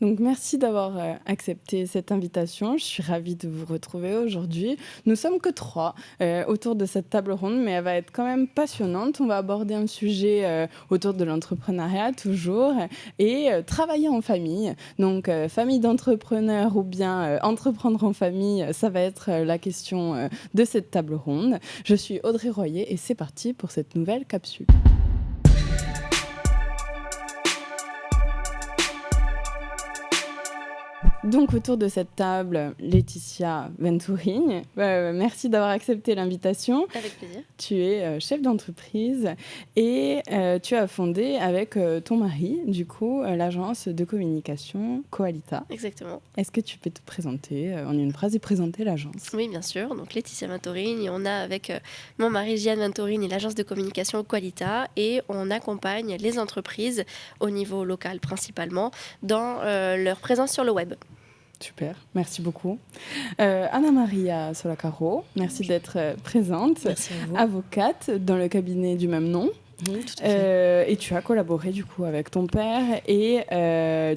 Donc, merci d'avoir accepté cette invitation. Je suis ravie de vous retrouver aujourd'hui. Nous sommes que 3 autour de cette table ronde, mais elle va être quand même passionnante. On va aborder un sujet autour de l'entrepreneuriat, toujours, et travailler en famille. Donc, famille d'entrepreneurs ou bien entreprendre en famille, ça va être la question de cette table ronde. Je suis Audrey Royer et c'est parti pour cette nouvelle capsule. Donc autour de cette table, Laetitia Venturini, merci d'avoir accepté l'invitation. Avec plaisir. Tu es chef d'entreprise et tu as fondé avec ton mari, du coup, l'agence de communication Coalita. Exactement. Est-ce que tu peux te présenter en une phrase et présenter l'agence ? Oui, bien sûr. Donc Laetitia Venturini, on a avec mon mari Gian Venturini l'agence de communication Coalita et on accompagne les entreprises au niveau local principalement dans leur présence sur le web. Super, merci beaucoup. Anna Maria Solacaro, merci d'être présente. Merci à vous. Avocate dans le cabinet du même nom. Tout à fait. Et tu as collaboré du coup avec ton père et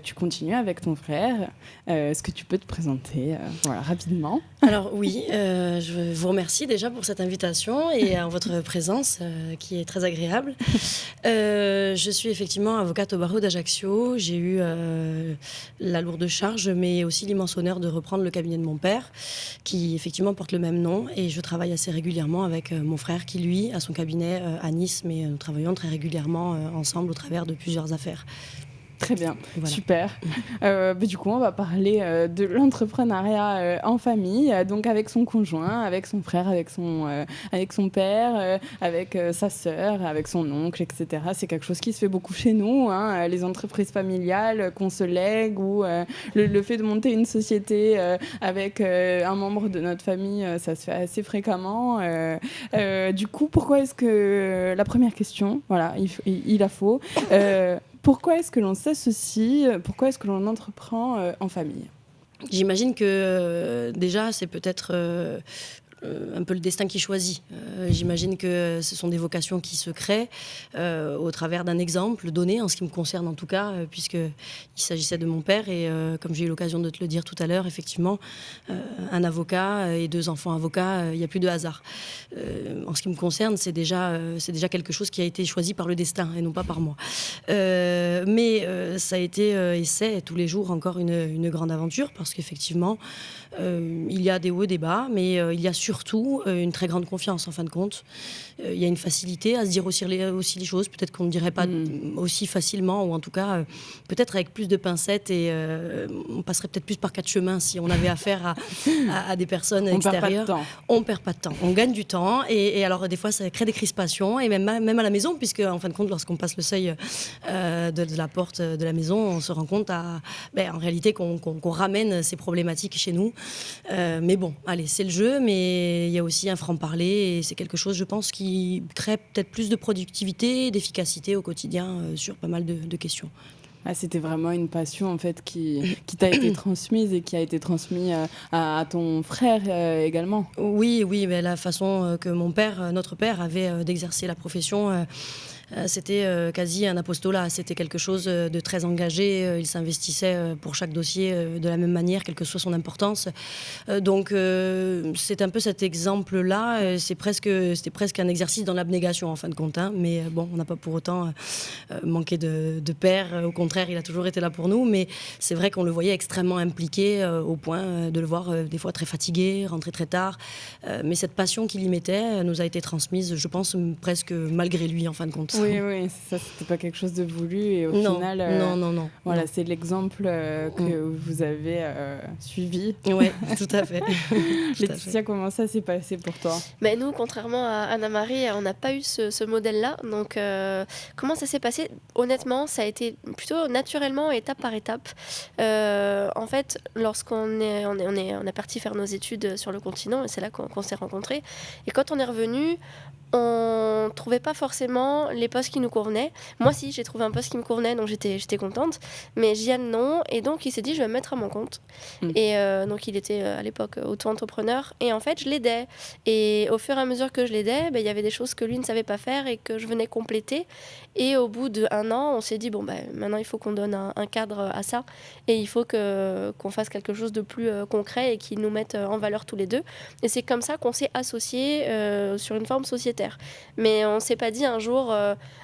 tu continues avec ton frère. Est-ce que tu peux te présenter rapidement ? Alors oui, je vous remercie déjà pour cette invitation et votre présence qui est très agréable. Je suis effectivement avocate au barreau d'Ajaccio. J'ai eu la lourde charge mais aussi l'immense honneur de reprendre le cabinet de mon père qui effectivement porte le même nom et je travaille assez régulièrement avec mon frère qui lui a son cabinet à Nice mais nous travaillons très régulièrement ensemble au travers de plusieurs affaires. Très bien, voilà. Super. Du coup, on va parler de l'entrepreneuriat en famille, donc avec son conjoint, avec son frère, avec son père, avec sa sœur, avec son oncle, etc. C'est quelque chose qui se fait beaucoup chez nous, hein, les entreprises familiales qu'on se lègue ou le fait de monter une société avec un membre de notre famille, ça se fait assez fréquemment. Du coup, pourquoi est-ce que... La première question, voilà, il la faut... Pourquoi est-ce que l'on s'associe ? Pourquoi est-ce que l'on entreprend en famille ? J'imagine que déjà, c'est peut-être un peu le destin qui choisit. J'imagine que ce sont des vocations qui se créent au travers d'un exemple donné, en ce qui me concerne en tout cas, puisqu'il s'agissait de mon père. Et comme j'ai eu l'occasion de te le dire tout à l'heure, effectivement, un avocat et 2 enfants avocats, il n'y a plus de hasard. En ce qui me concerne, c'est déjà quelque chose qui a été choisi par le destin et non pas par moi. Mais ça a été et c'est tous les jours encore une grande aventure parce qu'effectivement, il y a des hauts et des bas, mais il y a surtout une très grande confiance en fin de compte. Il y a une facilité à se dire aussi les choses, peut-être qu'on ne dirait pas aussi facilement, ou en tout cas peut-être avec plus de pincettes et on passerait peut-être plus par 4 chemins si on avait affaire à des personnes extérieures. On perd pas de temps, on gagne du temps et alors des fois ça crée des crispations et même à la maison, puisque en fin de compte lorsqu'on passe le seuil de la porte de la maison, on se rend compte en réalité qu'on ramène ces problématiques chez nous. Mais bon, allez, c'est le jeu, mais il y a aussi un franc-parler et c'est quelque chose, je pense, qui crée peut-être plus de productivité et d'efficacité au quotidien sur pas mal de questions. Ah, c'était vraiment une passion en fait qui t'a été transmise et qui a été transmise à ton frère également. Oui, mais la façon que notre père avait d'exercer la profession... c'était quasi un apostolat, c'était quelque chose de très engagé, il s'investissait pour chaque dossier de la même manière, quelle que soit son importance. Donc c'est un peu cet exemple-là, c'était presque un exercice dans l'abnégation en fin de compte, hein, mais bon, on n'a pas pour autant manqué de père, au contraire, il a toujours été là pour nous, mais c'est vrai qu'on le voyait extrêmement impliqué au point de le voir des fois très fatigué, rentrer très tard, mais cette passion qu'il y mettait nous a été transmise, je pense, presque malgré lui en fin de compte. Oui, ça, c'était pas quelque chose de voulu et au final, non. Voilà, c'est l'exemple que vous avez suivi. Oui, tout à fait. Laetitia, comment ça s'est passé pour toi ? Mais nous, contrairement à Anna-Marie, on n'a pas eu ce modèle-là. Donc, comment ça s'est passé ? Honnêtement, ça a été plutôt naturellement, étape par étape. En fait, lorsqu'on est parti faire nos études sur le continent, et c'est là qu'on s'est rencontrés. Et quand on est revenu, on trouvait pas forcément les postes qui nous convenaient. Moi, si, j'ai trouvé un poste qui me convenait, donc j'étais contente. Mais Gian, non. Et donc, il s'est dit, je vais me mettre à mon compte. Et donc, il était à l'époque auto-entrepreneur. Et en fait, je l'aidais. Et au fur et à mesure que je l'aidais, il y avait des choses que lui ne savait pas faire et que je venais compléter. Et au bout d'1 an, on s'est dit, maintenant, il faut qu'on donne un cadre à ça. Et il faut qu'on fasse quelque chose de plus concret et qui nous mette en valeur tous les deux. Et c'est comme ça qu'on s'est associés sur une forme sociétaire. Mais on ne s'est pas dit un jour,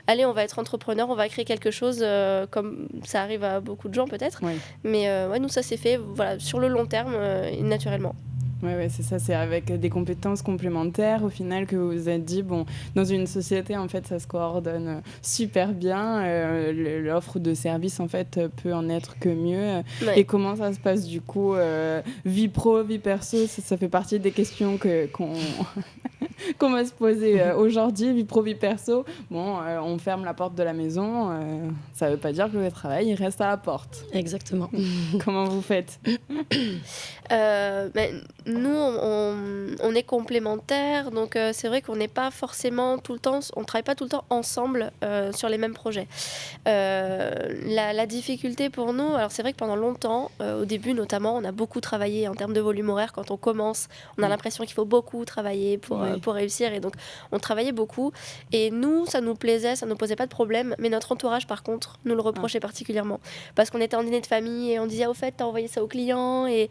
allez, on va être entrepreneur, on va créer quelque chose comme ça arrive à beaucoup de gens peut-être. Oui. Mais nous, ça s'est fait sur le long terme, naturellement. Oui, c'est ça, c'est avec des compétences complémentaires au final que vous vous êtes dit, dans une société, en fait, ça se coordonne super bien, l'offre de service, en fait, peut en être que mieux. Ouais. Et comment ça se passe, du coup, vie pro, vie perso, ça fait partie des questions qu'on va se poser aujourd'hui, vie pro, vie perso. On ferme la porte de la maison, ça ne veut pas dire que le travail, il reste à la porte. Exactement. Comment vous faites? Nous, on est complémentaires, donc c'est vrai qu'on n'est pas forcément tout le temps, on ne travaille pas tout le temps ensemble sur les mêmes projets. La difficulté pour nous, alors c'est vrai que pendant longtemps, au début notamment, on a beaucoup travaillé en termes de volume horaire. Quand on commence, on a l'impression qu'il faut beaucoup travailler pour réussir, et donc on travaillait beaucoup. Et nous, ça nous plaisait, ça ne nous posait pas de problème, mais notre entourage, par contre, nous le reprochait particulièrement. Parce qu'on était en dîner de famille et on disait, au fait, t'as envoyé ça au client, et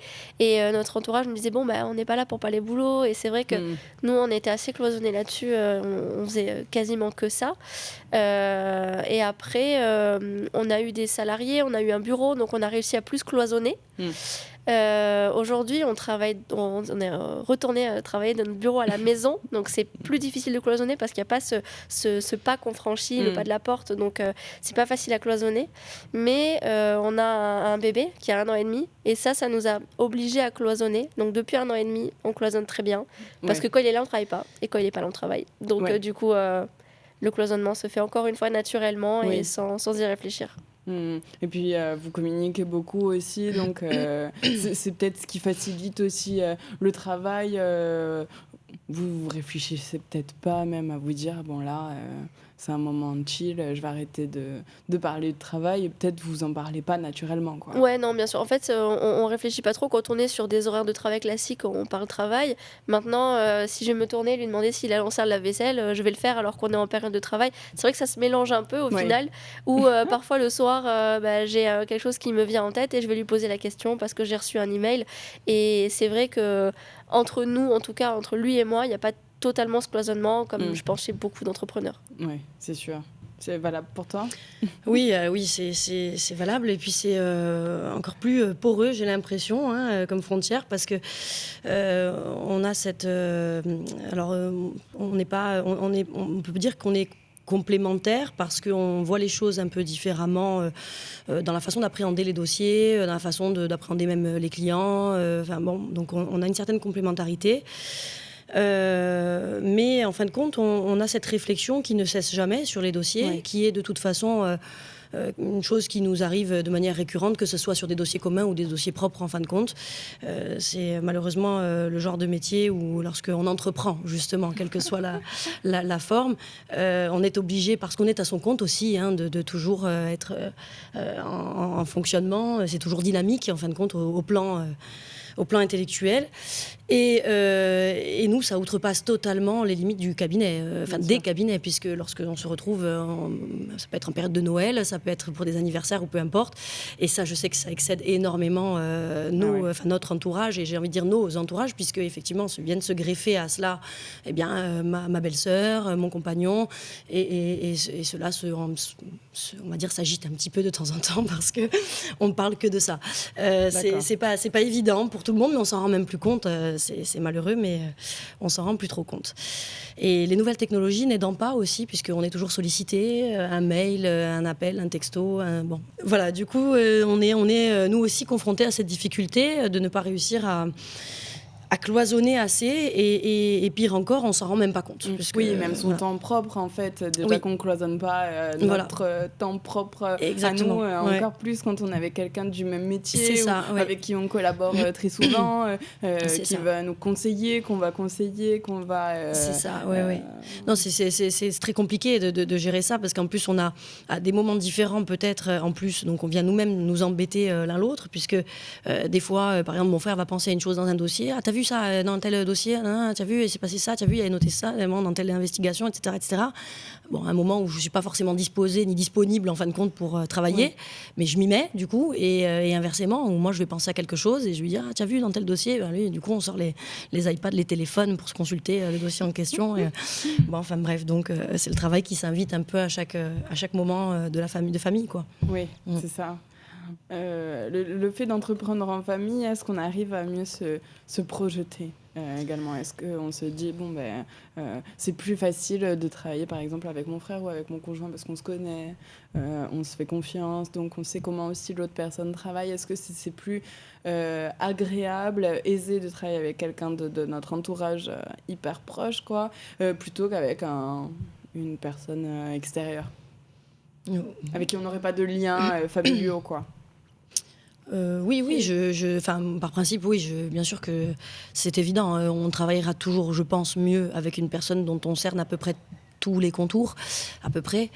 notre entourage nous disait, on n'est pas là pour parler boulot. Et c'est vrai que nous, on était assez cloisonnés là-dessus, on faisait quasiment que ça. Et après, on a eu des salariés, on a eu un bureau, donc on a réussi à plus cloisonner. Aujourd'hui, on est retourné travailler dans notre bureau à la maison, donc c'est plus difficile de cloisonner parce qu'il n'y a pas ce pas qu'on franchit, le pas de la porte, donc c'est pas facile à cloisonner. Mais on a un bébé qui a 1 an et demi, et ça nous a obligés à cloisonner. Donc depuis 1 an et demi, on cloisonne très bien, parce que quand il est là, on travaille pas, et quand il est pas là, on travaille. Donc du coup, le cloisonnement se fait encore une fois naturellement et sans y réfléchir. Et puis vous communiquez beaucoup aussi, donc c'est peut-être ce qui facilite aussi le travail. Vous réfléchissez peut-être pas même à vous dire, c'est un moment de chill, je vais arrêter de parler de travail, et peut-être vous en parlez pas naturellement, quoi. Ouais, non, bien sûr. En fait, on réfléchit pas trop. Quand on est sur des horaires de travail classiques, on parle travail. Maintenant, si je vais me tourner et lui demander s'il a lancé le lave-vaisselle, je vais le faire alors qu'on est en période de travail. C'est vrai que ça se mélange un peu au final, où parfois le soir, j'ai quelque chose qui me vient en tête et je vais lui poser la question parce que j'ai reçu un email. Et c'est vrai que entre nous, en tout cas, entre lui et moi, il n'y a pas totalement ce cloisonnement, comme je pense chez beaucoup d'entrepreneurs. Oui, c'est sûr. C'est valable pour toi? Oui, c'est valable. Et puis c'est encore plus poreux, j'ai l'impression, comme frontière, parce que on a cette... on peut dire qu'on est complémentaires parce qu'on voit les choses un peu différemment dans la façon d'appréhender les dossiers, dans la façon d'appréhender même les clients. Donc on a une certaine complémentarité. Mais en fin de compte, on a cette réflexion qui ne cesse jamais sur les dossiers, qui est de toute façon une chose qui nous arrive de manière récurrente, que ce soit sur des dossiers communs ou des dossiers propres en fin de compte. C'est malheureusement le genre de métier où lorsqu'on entreprend, justement, quelle que soit la forme, on est obligé, parce qu'on est à son compte aussi, de toujours être en fonctionnement. C'est toujours dynamique, en fin de compte, au plan intellectuel. Et nous, ça outrepasse totalement les limites du cabinet, des cabinets, puisque lorsqu'on se retrouve, ça peut être en période de Noël, ça peut être pour des anniversaires ou peu importe. Et ça, je sais que ça excède énormément notre entourage, et j'ai envie de dire nos entourages, puisque effectivement, viennent se greffer à cela ma belle-sœur, mon compagnon, et cela on va dire, s'agite un petit peu de temps en temps parce qu'on ne parle que de ça. C'est pas évident pour tout le monde, mais on s'en rend même plus compte. C'est malheureux, mais on s'en rend plus trop compte. Et les nouvelles technologies n'aidant pas aussi, puisqu'on est toujours sollicité, un mail, un appel, un texto. Voilà, du coup, on est nous aussi confrontés à cette difficulté de ne pas réussir à cloisonner assez et pire encore, on s'en rend même pas compte. Oui, même son temps propre en fait. Déjà qu'on cloisonne pas notre temps propre à nous, encore plus quand on est avec quelqu'un du même métier avec qui on collabore très souvent, qui va nous conseiller, qu'on va conseiller, qu'on va... c'est ça, Non, c'est très compliqué de gérer ça parce qu'en plus on a à des moments différents peut-être en plus, donc on vient nous-mêmes nous embêter l'un l'autre puisque des fois, par exemple, mon frère va penser à une chose dans un dossier. Ah, t'as vu ça dans tel dossier? T'as vu, il s'est passé ça? T'as vu, il avait noté ça dans telle investigation, etc., etc. Bon, à un moment où je suis pas forcément disposée ni disponible en fin de compte pour travailler, mais je m'y mets du coup et inversement où moi je vais penser à quelque chose et je lui dis t'as vu dans tel dossier? Lui, du coup, on sort les iPads, les téléphones pour se consulter le dossier en question. Bon, enfin bref, donc c'est le travail qui s'invite un peu à chaque moment de famille, quoi. Oui, c'est ça. Le fait d'entreprendre en famille, est-ce qu'on arrive à mieux se projeter également? Est-ce qu'on se dit, c'est plus facile de travailler par exemple avec mon frère ou avec mon conjoint parce qu'on se connaît, on se fait confiance, donc on sait comment aussi l'autre personne travaille. Est-ce que c'est plus agréable, aisé de travailler avec quelqu'un de notre entourage hyper proche, quoi, plutôt qu'avec une personne extérieure avec qui on n'aurait pas de liens familiaux, quoi? Oui, par principe, oui, bien sûr que c'est évident. On travaillera toujours, je pense, mieux avec une personne dont on cerne à peu près tous les contours, à peu près.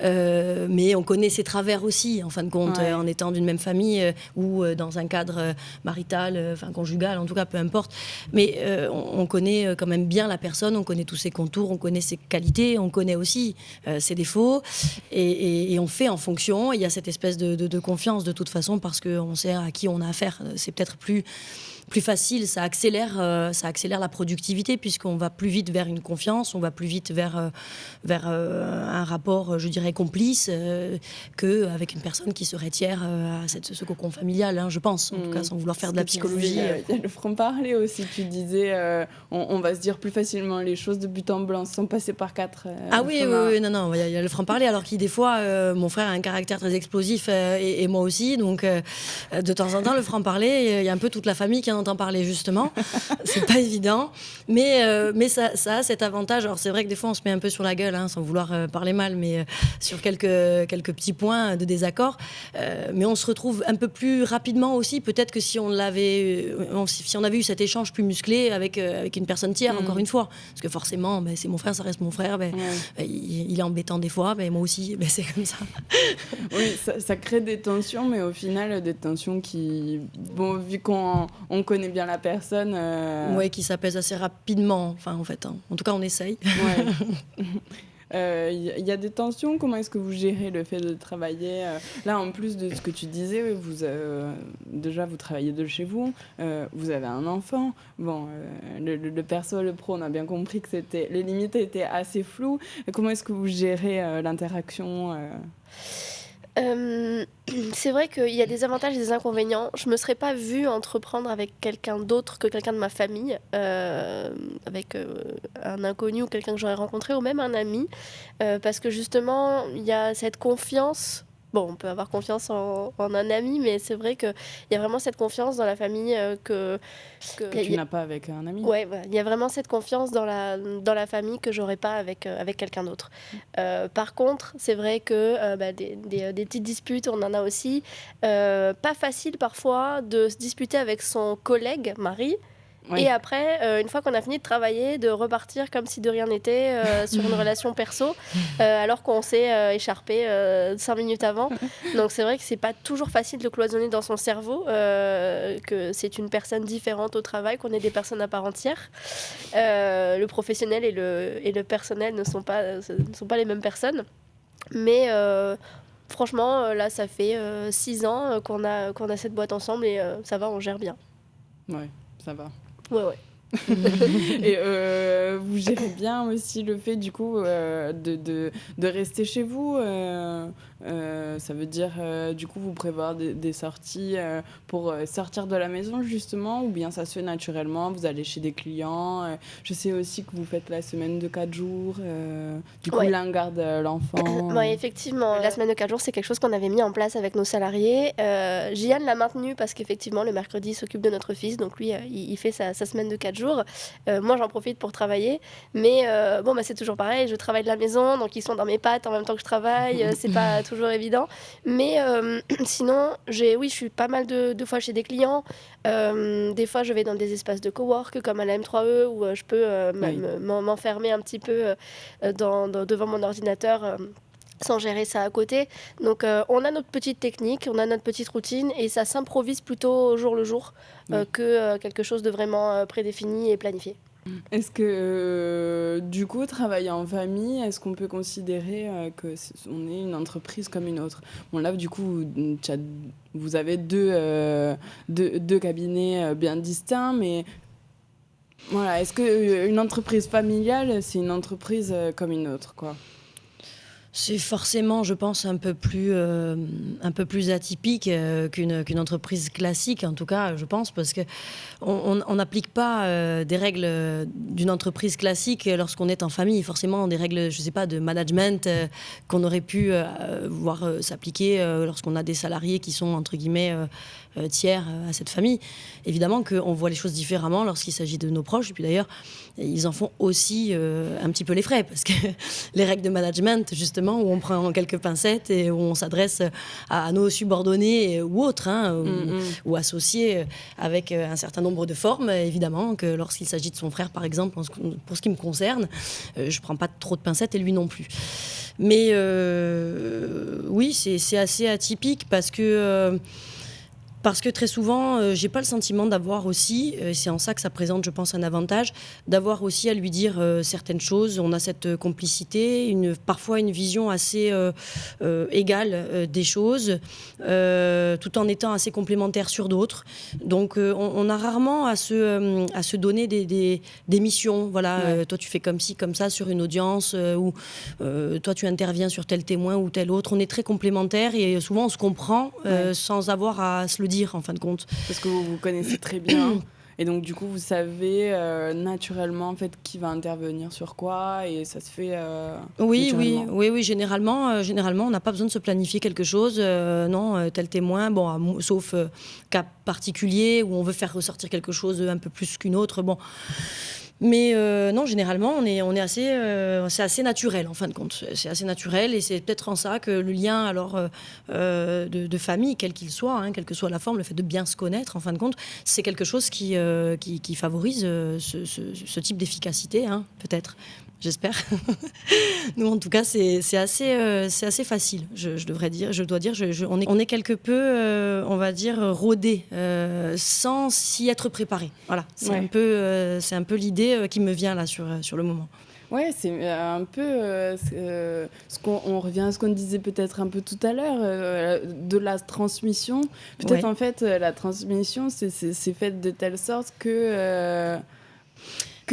Mais on connaît ses travers aussi, en fin de compte, en étant d'une même famille ou dans un cadre marital, conjugal, en tout cas, peu importe. Mais on connaît quand même bien la personne, on connaît tous ses contours, on connaît ses qualités, on connaît aussi ses défauts. Et on fait en fonction. Il y a cette espèce de confiance, de toute façon, parce qu'on sait à qui on a affaire. C'est peut-être plus facile, ça accélère la productivité puisqu'on va plus vite vers une confiance, on va plus vite vers un rapport, je dirais, complice qu'avec une personne qui serait tiers à ce cocon familial, je pense, en tout cas, sans vouloir faire de la psychologie. Il y a le franc-parler aussi, tu disais, on va se dire plus facilement les choses de but en blanc sans passer par quatre oui, non, il y a le franc-parler, alors qu'il, des fois, mon frère a un caractère très explosif et moi aussi, donc de temps en temps, le franc-parler, il y a un peu toute la famille qui en entend parler, justement. C'est pas évident, mais ça a cet avantage. Alors c'est vrai que des fois on se met un peu sur la gueule, sans vouloir parler mal, mais sur quelques petits points de désaccord, mais on se retrouve un peu plus rapidement aussi, peut-être que si on avait eu cet échange plus musclé avec une personne tiers, encore une fois, parce que forcément c'est mon frère, ça reste mon frère, il est embêtant des fois, moi aussi, c'est comme ça. Oui, ça crée des tensions, mais au final des tensions qui, vu qu'on connaît bien la personne. Qui s'apaise assez rapidement, en fait. En tout cas, on essaye. Il y a des tensions. Comment est-ce que vous gérez le fait de travailler là, en plus de ce que tu disais, déjà vous travaillez de chez vous, vous avez un enfant. Le perso, le pro, on a bien compris que les limites étaient assez floues. Comment est-ce que vous gérez l'interaction C'est vrai qu'il y a des avantages et des inconvénients. Je ne me serais pas vue entreprendre avec quelqu'un d'autre que quelqu'un de ma famille, avec un inconnu ou quelqu'un que j'aurais rencontré, ou même un ami, parce que justement, il y a cette confiance. Bon, on peut avoir confiance en un ami, mais c'est vrai qu'il y a vraiment cette confiance dans la famille que tu n'as pas avec un ami. Ouais, il y a vraiment cette confiance dans la famille que j'aurais pas avec quelqu'un d'autre. Par contre, c'est vrai que des petites disputes, on en a aussi. Pas facile parfois de se disputer avec son collègue, mari. Oui. Et après, une fois qu'on a fini de travailler, de repartir comme si de rien n'était sur une relation perso, alors qu'on s'est écharpé 5 minutes avant. Donc c'est vrai que c'est pas toujours facile de cloisonner dans son cerveau, que c'est une personne différente au travail, qu'on est des personnes à part entière. Le professionnel et le personnel ne sont pas les mêmes personnes. Mais franchement, là, ça fait 6 ans qu'on a cette boîte ensemble et ça va, on gère bien. Ouais, ça va. Ouais. Et vous gérez bien aussi le fait, du coup, de rester chez vous. Ça veut dire, du coup, vous prévoir des sorties pour sortir de la maison, justement, ou bien ça se fait naturellement, vous allez chez des clients. Je sais aussi que vous faites la semaine de 4 jours. Du coup, Ouais. l'un garde l'enfant. Ouais, effectivement, la semaine de 4 jours, c'est quelque chose qu'on avait mis en place avec nos salariés. Gian l'a maintenu parce qu'effectivement, le mercredi, il s'occupe de notre fils. Donc lui, il fait sa semaine de 4 jours. Moi, j'en profite pour travailler. Mais bon, bah, c'est toujours pareil. Je travaille de la maison, donc ils sont dans mes pattes en même temps que je travaille. C'est pas toujours évident. Mais sinon, je suis pas mal de fois chez des clients. Des fois, je vais dans des espaces de cowork comme à la M3E où je peux m'enfermer un petit peu devant mon ordinateur. Sans gérer ça à côté. Donc on a notre petite technique, on a notre petite routine et ça s'improvise plutôt au jour le jour que quelque chose de vraiment prédéfini et planifié. Est-ce que, du coup, travailler en famille, est-ce qu'on peut considérer qu'on est une entreprise comme une autre? Bon, là, du coup, vous avez deux cabinets bien distincts, mais voilà, est-ce qu'une entreprise familiale, c'est une entreprise comme une autre, quoi? C'est forcément, je pense, un peu plus atypique qu'une entreprise classique, en tout cas, je pense, parce qu'on n'applique pas des règles d'une entreprise classique lorsqu'on est en famille. Forcément, des règles, je ne sais pas, de management qu'on aurait pu voir s'appliquer lorsqu'on a des salariés qui sont, entre guillemets, tiers à cette famille. Évidemment qu'on voit les choses différemment lorsqu'il s'agit de nos proches. Et puis d'ailleurs, ils en font aussi un petit peu les frais, parce que les règles de management, justement, où on prend quelques pincettes et où on s'adresse à nos subordonnés ou autres, ou associés avec un certain nombre de formes, évidemment, que lorsqu'il s'agit de son frère, par exemple, pour ce qui me concerne, je ne prends pas trop de pincettes et lui non plus. Mais oui, c'est assez atypique parce que très souvent, j'ai pas le sentiment d'avoir aussi, c'est en ça que ça présente, je pense, un avantage, d'avoir aussi à lui dire certaines choses. On a cette complicité, parfois une vision assez égale des choses, tout en étant assez complémentaires sur d'autres. Donc, on a rarement à se donner des missions. Voilà, toi, tu fais comme ci, comme ça sur une audience, ou toi, tu interviens sur tel témoin ou tel autre. On est très complémentaires et souvent, on se comprend sans avoir à se le dire en fin de compte. Parce que vous vous connaissez très bien et donc du coup vous savez naturellement en fait qui va intervenir sur quoi et ça se fait oui, généralement on n'a pas besoin de se planifier quelque chose, non, tel témoin, bon, sauf cas particulier où on veut faire ressortir quelque chose un peu plus qu'une autre, bon. Mais non, généralement, on est assez, c'est assez naturel en fin de compte. C'est assez naturel et c'est peut-être en ça que le lien alors de famille, quel qu'il soit, quelle que soit la forme, le fait de bien se connaître en fin de compte, c'est quelque chose qui favorise ce type d'efficacité, peut-être. J'espère. Nous, en tout cas, c'est assez facile, je dois dire. On est quelque peu, on va dire, rodé, sans s'y être préparé. Voilà, c'est un peu l'idée qui me vient là sur le moment. Ouais, c'est un peu on revient à ce qu'on disait peut-être un peu tout à l'heure de la transmission. Peut-être en fait la transmission c'est fait de telle sorte que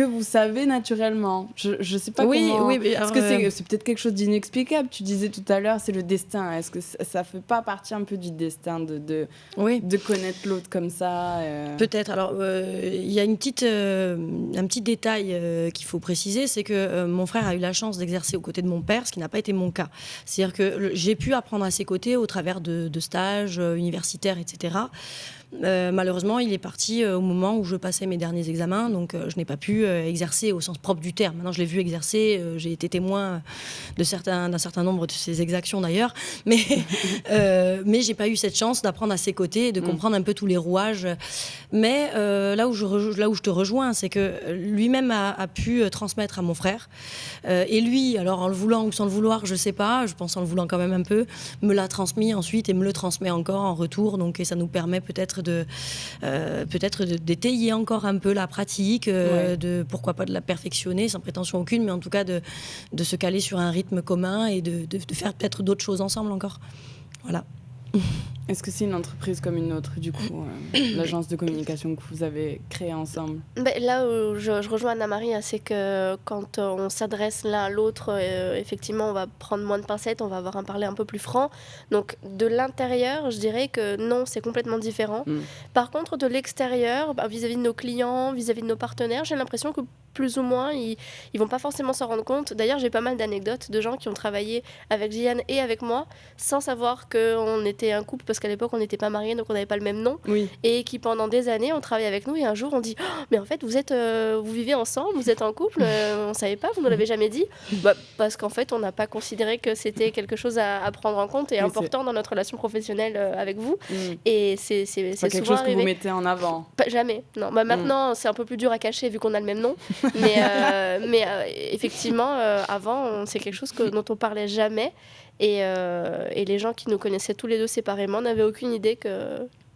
vous savez naturellement. Je sais pas comment... Oui, mais parce que c'est peut-être quelque chose d'inexplicable. Tu disais tout à l'heure, c'est le destin. Est-ce que ça fait pas partie un peu du destin de connaître l'autre comme ça Peut-être. Alors, il y a un petit détail qu'il faut préciser, c'est que mon frère a eu la chance d'exercer aux côtés de mon père, ce qui n'a pas été mon cas. C'est-à-dire que j'ai pu apprendre à ses côtés au travers de stages universitaires, etc. Malheureusement, il est parti au moment où je passais mes derniers examens, donc je n'ai pas pu exercer au sens propre du terme. Maintenant, je l'ai vu exercer, j'ai été témoin d'un certain nombre de ses exactions d'ailleurs, mais j'ai pas eu cette chance d'apprendre à ses côtés et de comprendre un peu tous les rouages. Mais là où je te rejoins, c'est que lui-même a pu transmettre à mon frère, et lui, alors en le voulant ou sans le vouloir, je sais pas, je pense en le voulant quand même un peu, me l'a transmis ensuite et me le transmet encore en retour, donc et ça nous permet peut-être d'étayer encore un peu la pratique, de pourquoi pas de la perfectionner sans prétention aucune, mais en tout cas de se caler sur un rythme commun et de faire peut-être d'autres choses ensemble encore. Voilà. Est-ce que c'est une entreprise comme une autre, du coup, l'agence de communication que vous avez créée ensemble? Là où je rejoins Anna-Marie, hein, c'est que quand on s'adresse l'un à l'autre, effectivement, on va prendre moins de pincettes, on va avoir un parler un peu plus franc. Donc, de l'intérieur, je dirais que non, c'est complètement différent. Par contre, de l'extérieur, vis-à-vis de nos clients, vis-à-vis de nos partenaires, j'ai l'impression que plus ou moins, ils vont pas forcément s'en rendre compte. D'ailleurs, j'ai pas mal d'anecdotes de gens qui ont travaillé avec Gilliane et avec moi sans savoir qu'on était un couple, parce qu'à l'époque, on n'était pas mariés, donc on n'avait pas le même nom. Oui. Et qui, pendant des années, ont travaillé avec nous. Et un jour, on dit oh, mais en fait, vous vivez ensemble, vous êtes en couple, on savait pas, vous ne l'avez jamais dit. Parce qu'en fait, on n'a pas considéré que c'était quelque chose à prendre en compte et important dans notre relation professionnelle avec vous. Et c'est pas quelque chose que vous mettez en avant? Jamais, non. Maintenant, c'est un peu plus dur à cacher vu qu'on a le même nom. Mais effectivement, avant, c'est quelque chose dont on parlait jamais. Et les gens qui nous connaissaient tous les deux séparément n'avaient aucune idée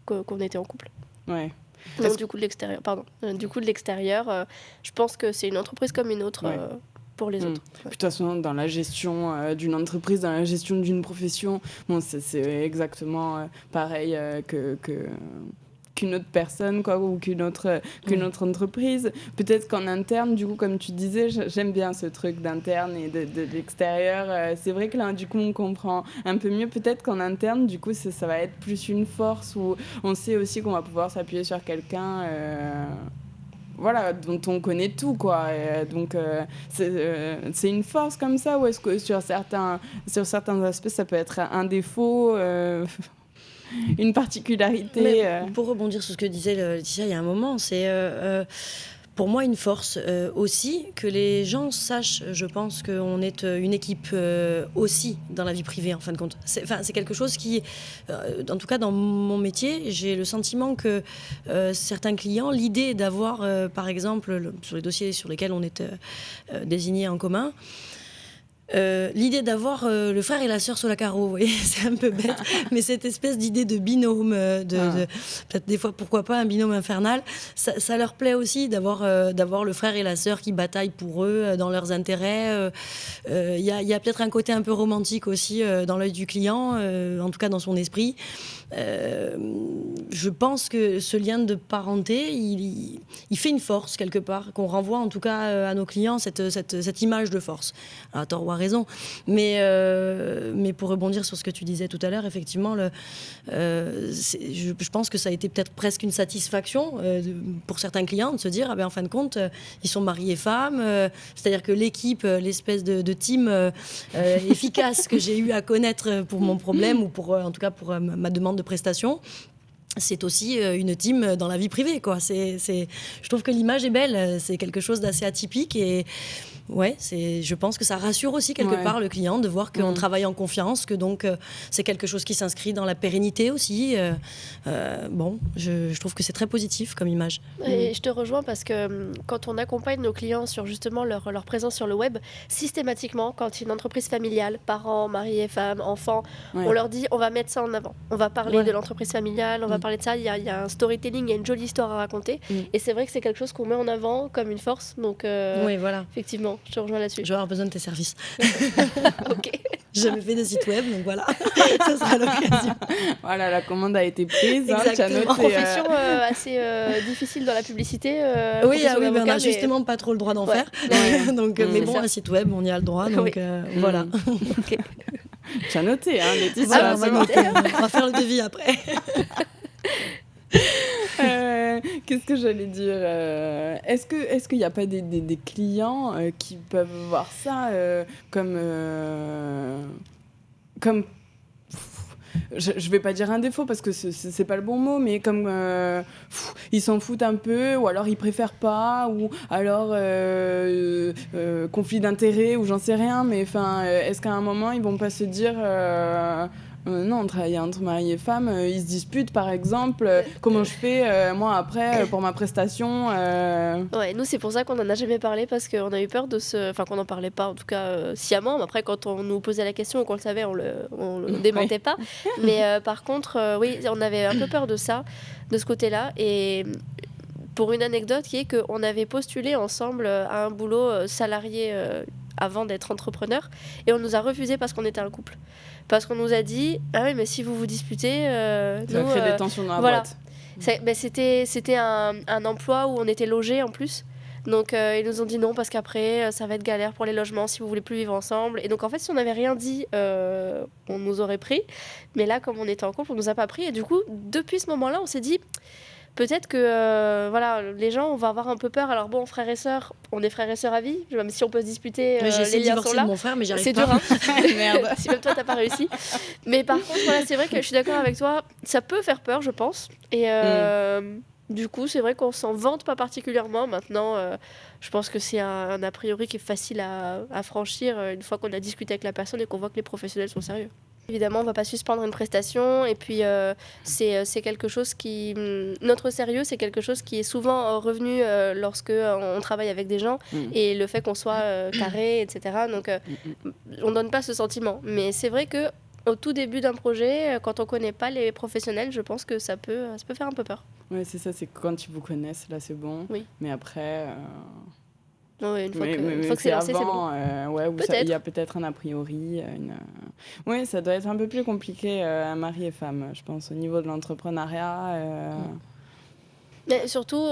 qu'on était en couple. Ouais. Donc, du coup, de l'extérieur, je pense que c'est une entreprise comme une autre pour les autres. De toute façon, dans la gestion d'une entreprise, dans la gestion d'une profession, bon, c'est exactement pareil qu'une autre personne, quoi, ou qu'une autre entreprise. Peut-être qu'en interne, du coup, comme tu disais, j'aime bien ce truc d'interne et de l'extérieur. C'est vrai que là, du coup, on comprend un peu mieux. Peut-être qu'en interne, du coup, ça va être plus une force où on sait aussi qu'on va pouvoir s'appuyer sur quelqu'un voilà, dont on connaît tout, quoi. Et donc, c'est une force comme ça, ou est-ce que sur certains aspects, ça peut être un défaut une particularité. Pour rebondir sur ce que disait Laetitia il y a un moment, c'est pour moi une force aussi que les gens sachent, je pense, qu'on est une équipe aussi dans la vie privée, en fin de compte. C'est quelque chose qui, en tout cas dans mon métier, j'ai le sentiment que certains clients, l'idée d'avoir, par exemple, sur les dossiers sur lesquels on est désignés en commun, l'idée d'avoir le frère et la sœur sur la carreau, vous voyez, c'est un peu bête, mais cette espèce d'idée de binôme, peut-être des fois, pourquoi pas un binôme infernal, ça leur plaît aussi d'avoir le frère et la sœur qui bataillent pour eux, dans leurs intérêts. Il y a peut-être un côté un peu romantique aussi dans l'œil du client, en tout cas dans son esprit. Je pense que ce lien de parenté, il fait une force quelque part, qu'on renvoie en tout cas à nos clients, cette image de force. À tort ou à raison. Mais pour rebondir sur ce que tu disais tout à l'heure, effectivement, je pense que ça a été peut-être presque une satisfaction pour certains clients de se dire, en fin de compte, ils sont mariés femmes. C'est-à-dire que l'équipe, l'espèce de team efficace que j'ai eu à connaître pour mon problème ou en tout cas pour ma demande de prestation, c'est aussi une team dans la vie privée, quoi. Je trouve que l'image est belle. C'est quelque chose d'assez atypique et ouais, je pense que ça rassure aussi quelque part le client de voir qu'on travaille en confiance, que donc c'est quelque chose qui s'inscrit dans la pérennité aussi. Je trouve que c'est très positif comme image. Et je te rejoins parce que quand on accompagne nos clients sur justement leur présence sur le web, systématiquement, quand une entreprise familiale, parents, mari et femme, enfants, on leur dit on va mettre ça en avant. On va parler de l'entreprise familiale, on va parler de ça. Il y a un storytelling, il y a une jolie histoire à raconter. Et c'est vrai que c'est quelque chose qu'on met en avant comme une force. Donc, voilà. Effectivement. Je te rejoins là-dessus. Je vais avoir besoin de tes services. Ok. J'ai jamais fait de site web, donc voilà. Ça sera l'occasion. Voilà, la commande a été prise. Exactement. Noté, profession assez difficile dans la publicité. Oui, on n'a justement pas trop le droit d'en faire. Donc, mais bon, un site web, on y a le droit. Donc voilà. Okay. Tu as noté, Laetitia. On va faire le devis après. Qu'est-ce que j'allais dire Est-ce qu'il n'y a pas des clients qui peuvent voir ça comme je vais pas dire un défaut parce que c'est pas le bon mot, mais comme ils s'en foutent un peu, ou alors ils préfèrent pas, ou alors conflit d'intérêts, ou j'en sais rien, mais est-ce qu'à un moment ils vont pas se dire non, on travaille entre mari et femme, ils se disputent par exemple, comment je fais moi après pour ma prestation Ouais, nous c'est pour ça qu'on en a jamais parlé, parce qu'on a eu peur qu'on n'en parlait pas en tout cas sciemment, mais après quand on nous posait la question ou qu'on le savait, on le démentait pas. Mais par contre, oui, on avait un peu peur de ça, de ce côté-là. Et pour une anecdote qui est qu'on avait postulé ensemble à un boulot salarié avant d'être entrepreneur. Et on nous a refusé parce qu'on était un couple. Parce qu'on nous a dit « Ah oui, mais si vous vous disputez... ça crée des tensions dans la boîte. » C'était un emploi où on était logés en plus. Donc ils nous ont dit non parce qu'après ça va être galère pour les logements si vous voulez plus vivre ensemble. Et donc en fait si on n'avait rien dit, on nous aurait pris. Mais là comme on était en couple, on nous a pas pris. Et du coup depuis ce moment-là, on s'est dit peut-être que voilà les gens on va avoir un peu peur. Alors bon frères et sœurs, on est frères et sœurs à vie. Même si on peut se disputer, j'essaie les de liens divorcer sont là. de mon frère, mais j'arrive c'est pas. dur, hein. Merde. Si même toi t'as pas réussi. Mais par contre voilà c'est vrai que je suis d'accord avec toi. Ça peut faire peur je pense. Et du coup, c'est vrai qu'on s'en vante pas particulièrement. Maintenant, je pense que c'est un a priori qui est facile à franchir une fois qu'on a discuté avec la personne et qu'on voit que les professionnels sont sérieux. Évidemment, on ne va pas suspendre une prestation. Et puis, c'est quelque chose qui... Notre sérieux, c'est quelque chose qui est souvent revenu lorsque on travaille avec des gens. Et le fait qu'on soit carré, etc. Donc, on ne donne pas ce sentiment. Mais c'est vrai que au tout début d'un projet, quand on ne connaît pas les professionnels, je pense que ça peut faire un peu peur. Oui, c'est ça, c'est que quand ils vous connaissent, là, c'est bon. Oui. Mais après... Oui, une fois que c'est lancé, c'est bon. Il y a peut-être un a priori. Oui, ça doit être un peu plus compliqué, mari et femme, je pense, au niveau de l'entrepreneuriat. Mais surtout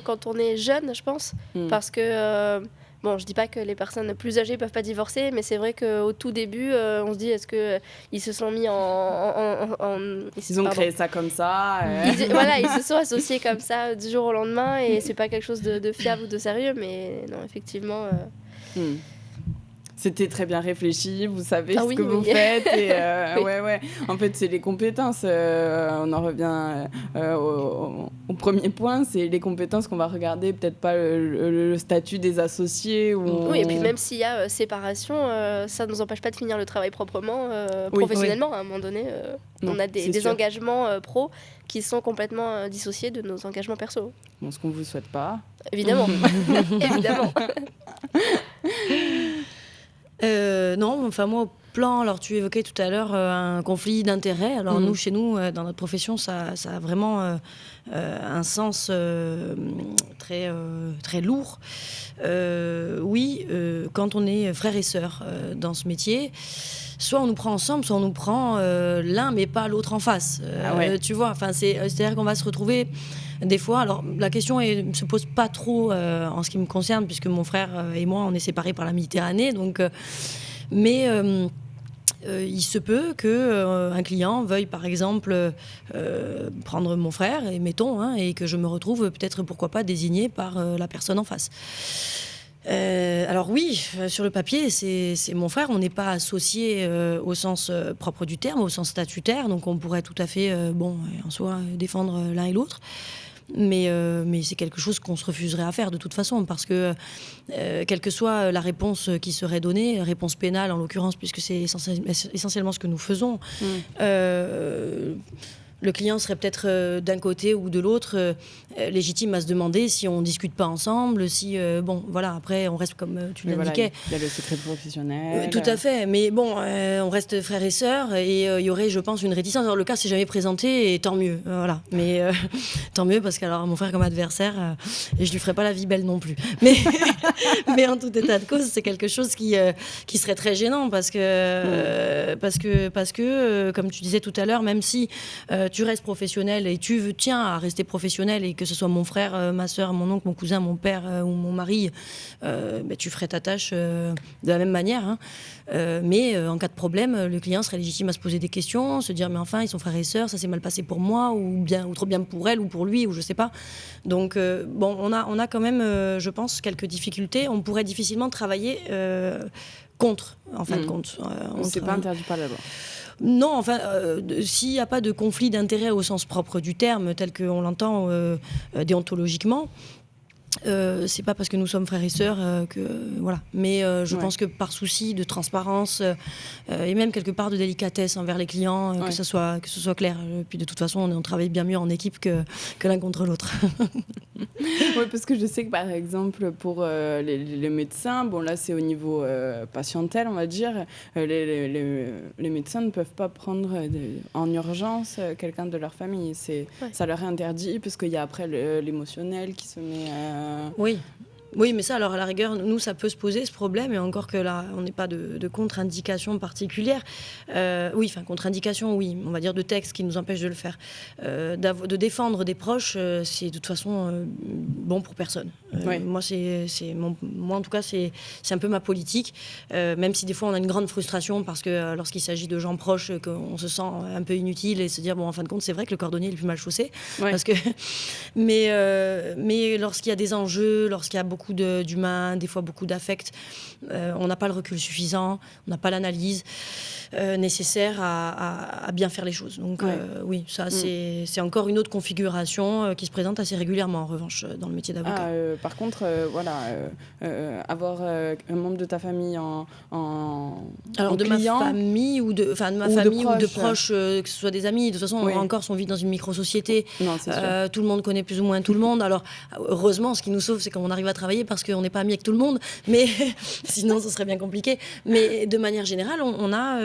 quand on est jeune, je pense, parce que... Bon, je dis pas que les personnes plus âgées peuvent pas divorcer, mais c'est vrai qu'au tout début, on se dit est-ce qu'ils se sont mis ils ont créé ça comme ça. Ils se sont associés comme ça du jour au lendemain et c'est pas quelque chose de fiable ou de sérieux, mais non, effectivement. C'était très bien réfléchi, vous savez ce que vous faites. Et, En fait, c'est les compétences. On en revient au premier point, c'est les compétences qu'on va regarder, peut-être pas le statut des associés. Oui, et puis même s'il y a séparation, ça ne nous empêche pas de finir le travail proprement, professionnellement. À un moment donné, on a des engagements pro qui sont complètement dissociés de nos engagements perso. Bon, ce qu'on ne vous souhaite pas. Évidemment. Évidemment. Non, enfin moi au plan, alors tu évoquais tout à l'heure un conflit d'intérêts. Alors nous, chez nous, dans notre profession, ça a vraiment un sens très, très lourd. Oui, quand on est frères et sœurs dans ce métier, soit on nous prend ensemble, soit on nous prend l'un, mais pas l'autre en face. Tu vois, c'est-à-dire qu'on va se retrouver... Des fois, alors la question ne se pose pas trop en ce qui me concerne, puisque mon frère et moi, on est séparés par la Méditerranée. Donc, mais il se peut qu'un client veuille, par exemple, prendre mon frère, et mettons, et que je me retrouve peut-être, pourquoi pas, désignée par la personne en face. Alors oui, sur le papier, c'est mon frère. On n'est pas associés au sens propre du terme, au sens statutaire. Donc on pourrait tout à fait, en soi, défendre l'un et l'autre. Mais c'est quelque chose qu'on se refuserait à faire de toute façon, parce que quelle que soit la réponse qui serait donnée, réponse pénale en l'occurrence, puisque c'est essentiellement ce que nous faisons, le client serait peut-être d'un côté ou de l'autre légitime à se demander si on ne discute pas ensemble, si... après, on reste comme tu l'indiquais. Il y a le secret professionnel. Tout à fait, mais on reste frères et sœurs et il y aurait, je pense, une réticence. Alors, le cas s'est jamais présenté et tant mieux, voilà. Mais tant mieux parce qu'alors, mon frère comme adversaire, et je lui ferai pas la vie belle non plus. Mais, mais en tout état de cause, c'est quelque chose qui serait très gênant parce que, comme tu disais tout à l'heure, même si... tu restes professionnel et tu tiens à rester professionnel, et que ce soit mon frère, ma soeur, mon oncle, mon cousin, mon père ou mon mari, tu ferais ta tâche de la même manière. Mais en cas de problème, le client serait légitime à se poser des questions, se dire mais enfin ils sont frères et sœurs, ça s'est mal passé pour moi ou trop bien pour elle ou pour lui ou je sais pas. Donc on a quand même, je pense, quelques difficultés. On pourrait difficilement travailler contre, en fin de compte. C'est pas interdit par la loi. Non, s'il n'y a pas de conflit d'intérêt au sens propre du terme, tel qu'on l'entend déontologiquement, c'est pas parce que nous sommes frères et sœurs que voilà. Mais je pense que par souci de transparence et même quelque part de délicatesse envers les clients, que ce soit clair. Puis de toute façon, on travaille bien mieux en équipe que l'un contre l'autre. Oui, parce que je sais que par exemple pour les médecins, bon là c'est au niveau patientel, on va dire, les médecins ne peuvent pas prendre en urgence quelqu'un de leur famille. Ça leur est interdit parce qu'il y a après l'émotionnel qui se met. Oui. Oui, mais ça, alors à la rigueur, nous, ça peut se poser ce problème, et encore que là, on n'est pas de contre-indication particulière. Oui, enfin, contre-indication, oui, on va dire de texte qui nous empêche de le faire. De défendre des proches, c'est de toute façon bon pour personne. Oui. Moi, moi, en tout cas, c'est un peu ma politique, même si des fois, on a une grande frustration parce que lorsqu'il s'agit de gens proches, qu'on se sent un peu inutile et se dire, bon, en fin de compte, c'est vrai que le cordonnier est le plus mal chaussé. Ouais. Parce que... mais lorsqu'il y a des enjeux, lorsqu'il y a beaucoup d'humain, des fois beaucoup d'affect, on n'a pas le recul suffisant, on n'a pas l'analyse nécessaire à bien faire les choses. Donc oui, ça c'est encore une autre configuration qui se présente assez régulièrement en revanche dans le métier d'avocat. Par contre, avoir un membre de ta famille en alors de client, ma famille ou de ma famille ou de proches, que ce soit des amis. De toute façon, en Corse, on vit dans une micro-société. Non, c'est sûr. Tout le monde connaît plus ou moins tout le monde. Alors heureusement, ce qui nous sauve, c'est quand on arrive à travailler parce qu'on n'est pas amis avec tout le monde. Mais sinon, ce serait bien compliqué. Mais de manière générale, on a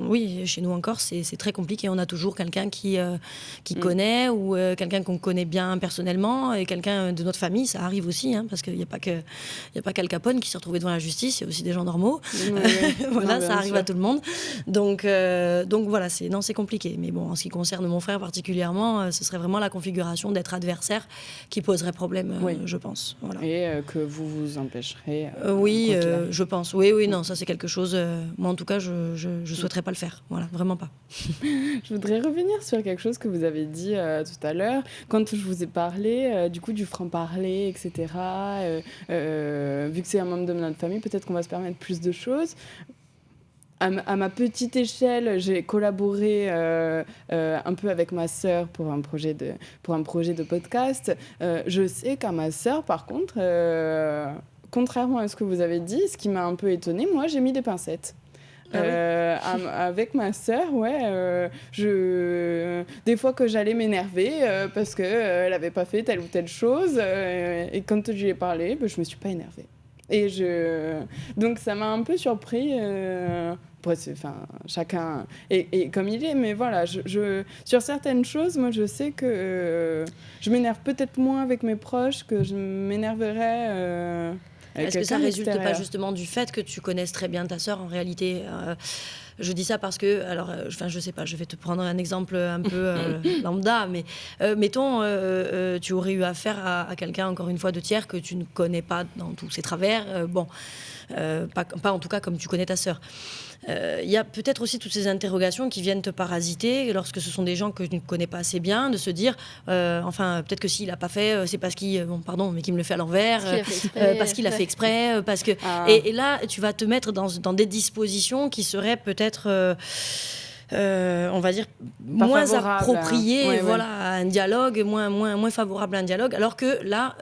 oui, chez nous en Corse, c'est très compliqué. On a toujours quelqu'un qui connaît ou quelqu'un qu'on connaît bien personnellement et quelqu'un de notre famille. Ça arrive aussi, hein, parce qu'il n'y a pas qu'Al Capone qui s'est retrouvé devant la justice. Il y a aussi des gens normaux. Voilà, ça arrive à tout le monde. Donc voilà, c'est compliqué. Mais bon, en ce qui concerne mon frère particulièrement, ce serait vraiment la configuration d'être adversaire qui poserait problème, je pense. Voilà. Et que vous empêcherez. Oui, je pense. Oui, non, ça c'est quelque chose. Moi, en tout cas, je souhaiterais pas le faire. Voilà, vraiment pas. Je voudrais revenir sur quelque chose que vous avez dit tout à l'heure. Quand je vous ai parlé du coup du franc-parler, etc., vu que c'est un membre de notre famille, peut-être qu'on va se permettre plus de choses. À ma petite échelle, j'ai collaboré un peu avec ma sœur pour un projet de podcast. Je sais qu'à ma sœur, par contre, contrairement à ce que vous avez dit, ce qui m'a un peu étonnée, moi, j'ai mis des pincettes. Avec ma sœur, des fois que j'allais m'énerver parce qu'elle n'avait pas fait telle ou telle chose, et quand je lui ai parlé, je me suis pas énervée. Donc ça m'a un peu surpris. Chacun est comme il est, mais voilà, sur certaines choses, moi je sais que je m'énerve peut-être moins avec mes proches que je m'énerverais. Est-ce que ça résulte pas justement du fait que tu connaisses très bien ta sœur en réalité je dis ça parce que, alors, je sais pas, je vais te prendre un exemple un peu lambda, mais mettons, tu aurais eu affaire à quelqu'un, encore une fois, de tiers que tu ne connais pas dans tous ses travers, pas en tout cas comme tu connais ta sœur. Il y a peut-être aussi toutes ces interrogations qui viennent te parasiter lorsque ce sont des gens que tu ne connais pas assez bien, de se dire, peut-être que s'il n'a pas fait, c'est parce qu'il, mais qu'il me le fait à l'envers, parce qu'il a fait exprès, parce que... Et là, tu vas te mettre dans des dispositions qui seraient peut-être... on va dire moins approprié à un dialogue, moins favorable à un dialogue, alors que là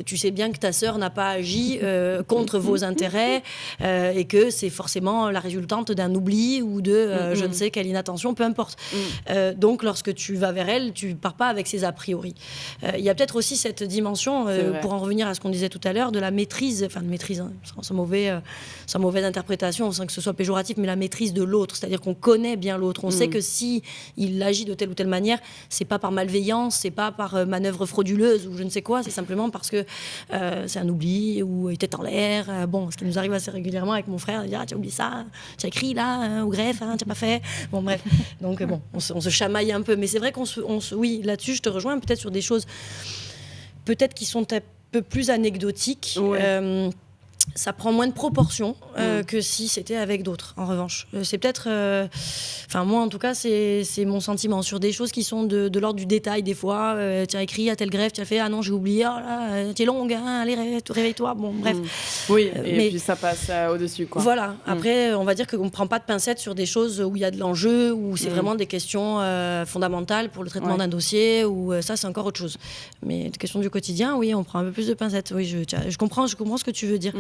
tu sais bien que ta sœur n'a pas agi contre vos intérêts et que c'est forcément la résultante d'un oubli ou de je ne sais quelle inattention, peu importe. Donc lorsque tu vas vers elle, tu pars pas avec ses a priori. Il y a peut-être aussi cette dimension, pour en revenir à ce qu'on disait tout à l'heure, de la maîtrise, hein, sans mauvaise interprétation, sans que ce soit péjoratif, mais la maîtrise de l'autre, c'est-à-dire qu'on connaît bien l'autre. On sait que si il agit de telle ou telle manière, c'est pas par malveillance, c'est pas par manœuvre frauduleuse ou je ne sais quoi, c'est simplement parce que c'est un oubli ou il était en l'air. Ce qui nous arrive assez régulièrement avec mon frère, dire tu as oublié ça, tu as écrit là au greffe, tu n'as pas fait. Bon bref, donc on se chamaille un peu, mais c'est vrai oui, là-dessus je te rejoins peut-être sur des choses peut-être qui sont un peu plus anecdotiques. Ça prend moins de proportions que si c'était avec d'autres, en revanche. C'est peut-être... moi, en tout cas, c'est mon sentiment. Sur des choses qui sont de l'ordre du détail, des fois, tu as écrit à telle greffe, tu as fait « Ah non, j'ai oublié, oh là, tu es longue, hein, allez, réveille-toi. » Bon, bref. Oui, et puis ça passe au-dessus, quoi. Voilà. Après, on va dire qu'on ne prend pas de pincettes sur des choses où il y a de l'enjeu, où c'est vraiment des questions fondamentales pour le traitement d'un dossier, où ça, c'est encore autre chose. Mais des questions du quotidien, oui, on prend un peu plus de pincettes. Oui, je comprends ce que tu veux dire.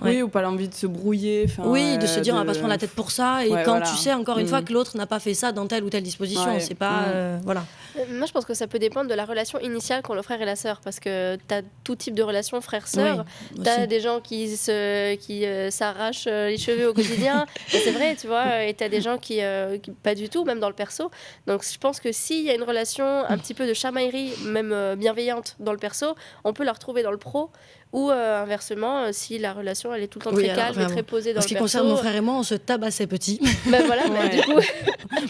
Oui, ou pas l'envie de se brouiller. Oui, de se dire on va pas se prendre la tête pour ça. Et quand tu sais encore une fois que l'autre n'a pas fait ça dans telle ou telle disposition, c'est pas... voilà. Moi, je pense que ça peut dépendre de la relation initiale qu'ont le frère et la sœur, parce que tu as tout type de relation frère-sœur. Tu as des gens qui s'arrachent les cheveux au quotidien. Et c'est vrai, tu vois. Et tu as des gens qui pas du tout, même dans le perso. Donc, je pense que s'il y a une relation un petit peu de chamaillerie, même bienveillante dans le perso, on peut la retrouver dans le pro, ou inversement, si la relation elle est tout le temps très calme et très posée dans en le ce qui perso. concerne mon frère et moi, on se tabassait petit. Ben voilà, Ouais. du coup.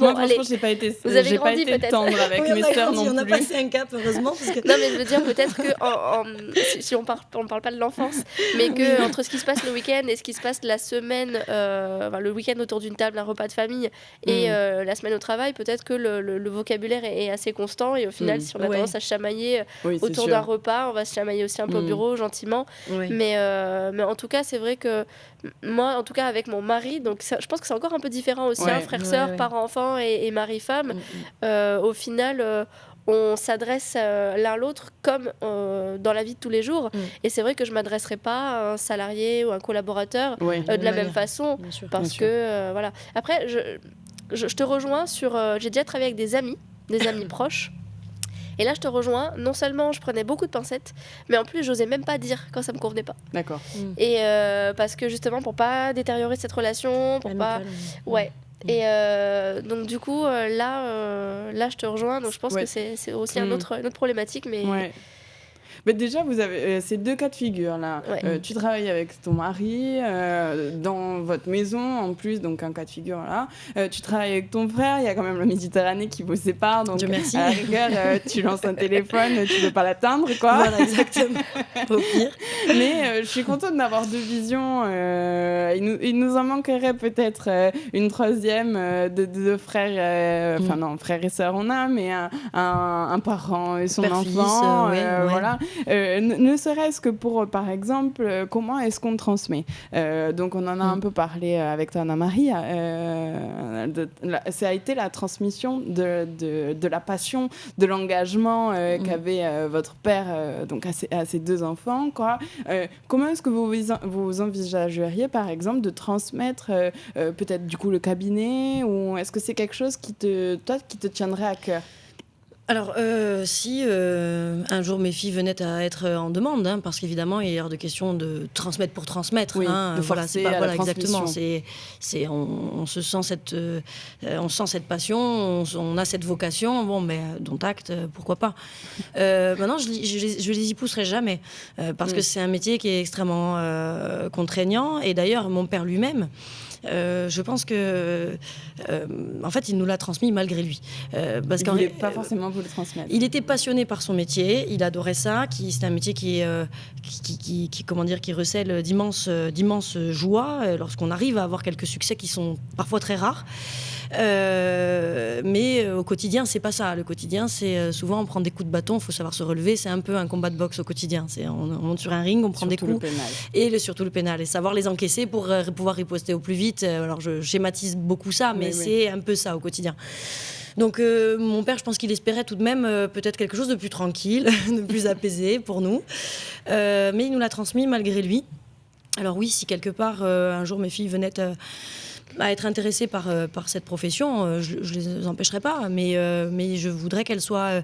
Moi, franchement, j'ai pas été, Vous avez j'ai grandi, pas été peut-être. tendre avec Oui, mes on a sœurs grandi, non on a plus. passé un cap, heureusement. Parce que... Non, mais je veux dire peut-être que si on parle pas de l'enfance, mais que entre ce qui se passe le week-end et ce qui se passe la semaine, le week-end autour d'une table, un repas de famille, et la semaine au travail, peut-être que le vocabulaire est assez constant, et au final, si on a tendance à se chamailler autour d'un repas, on va se chamailler aussi un peu au bureau, gentiment. Oui. Mais en tout cas, c'est vrai que moi, en tout cas avec mon mari, donc je pense que c'est encore un peu différent aussi, frère-sœur, parent-enfant et mari-femme. Au final, on s'adresse l'un l'autre comme dans la vie de tous les jours. Et c'est vrai que je ne m'adresserai pas à un salarié ou un collaborateur de la même façon. Parce que, voilà. Après, je te rejoins sur... j'ai déjà travaillé avec des amis proches. Et là, je te rejoins. Non seulement je prenais beaucoup de pincettes, mais en plus, j'osais même pas dire quand ça me convenait pas. D'accord. Et parce que justement, pour pas détériorer cette relation, pour pas... Ouais. Et donc du coup, là, je te rejoins. Donc je pense que c'est aussi une autre problématique. Mais... Ouais. Mais déjà, vous avez ces deux cas de figure là. Tu travailles avec ton mari dans votre maison en plus, donc un cas de figure là. Tu travailles avec ton frère, il y a quand même la Méditerranée qui vous sépare, donc à la rigueur, tu lances un téléphone, tu veux pas l'atteindre, quoi. Voilà, exactement. Au pire. Mais je suis contente d'avoir deux visions. Il nous en manquerait peut-être une troisième de frères, enfin non, frères et sœurs on a, mais un parent et son enfant, voilà. Ne serait-ce que pour, par exemple, comment est-ce qu'on transmet. Donc, on en a un peu parlé avec toi, Anna-Marie. Ça a été la transmission de la passion, de l'engagement qu'avait votre père donc à ses deux enfants, quoi. Comment est-ce que vous envisageriez, par exemple, de transmettre peut-être du coup le cabinet, ou est-ce que c'est quelque chose qui te tiendrait à cœur? Alors, si un jour mes filles venaient à être en demande, parce qu'évidemment, il est hors de question de transmettre pour transmettre. De forcer à la exactement. transmission. On se sent on sent cette passion, on a cette vocation. Bon, mais dont acte, pourquoi pas. Maintenant, je les y pousserai jamais, parce que c'est un métier qui est extrêmement contraignant. Et d'ailleurs, mon père lui-même, je pense que, en fait, il nous l'a transmis malgré lui. Parce qu'il ne voulait pas forcément vous le transmettre. Il était passionné par son métier, il adorait ça. C'est un métier qui recèle d'immenses joies lorsqu'on arrive à avoir quelques succès qui sont parfois très rares. Mais au quotidien, c'est pas ça. Le quotidien, c'est souvent on prend des coups de bâton, il faut savoir se relever. C'est un peu un combat de boxe au quotidien. On monte sur un ring, on prend surtout des coups. Surtout le pénal. Et savoir les encaisser pour pouvoir riposter au plus vite. Alors je schématise beaucoup ça, mais c'est un peu ça au quotidien. Donc mon père, je pense qu'il espérait tout de même peut-être quelque chose de plus tranquille, de plus apaisé pour nous. Mais il nous l'a transmis malgré lui. Alors oui, si quelque part un jour mes filles venaient à être intéressées par cette profession, je les empêcherai pas, mais je voudrais qu'elles soient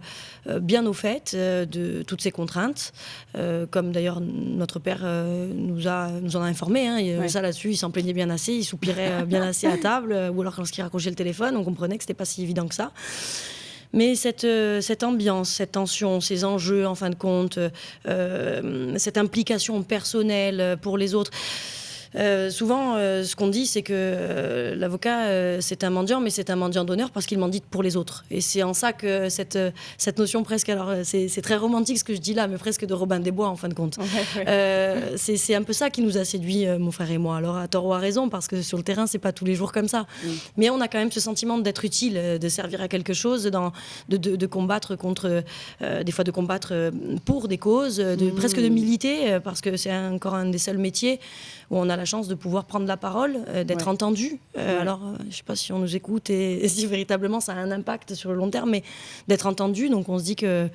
bien au fait de toutes ces contraintes, comme d'ailleurs notre père nous en a informé. Ça là-dessus, il s'en plaignait bien assez, il soupirait bien assez à table, ou alors lorsqu'il raccrochait le téléphone, on comprenait que c'était pas si évident que ça. Mais cette ambiance, cette tension, ces enjeux, en fin de compte, cette implication personnelle pour les autres. Souvent, ce qu'on dit, c'est que l'avocat, c'est un mendiant, mais c'est un mendiant d'honneur parce qu'il mendie pour les autres. Et c'est en ça que cette notion presque, alors c'est très romantique ce que je dis là, mais presque de Robin des Bois en fin de compte. C'est un peu ça qui nous a séduit, mon frère et moi. Alors à tort ou à raison, parce que sur le terrain, c'est pas tous les jours comme ça. Mais on a quand même ce sentiment d'être utile, de servir à quelque chose, de combattre contre, des fois de combattre pour des causes, presque de militer, parce que c'est encore un des seuls métiers où on a la chance de pouvoir prendre la parole, d'être entendu. Alors, je ne sais pas si on nous écoute et si véritablement ça a un impact sur le long terme, mais d'être entendu. Donc, on se dit que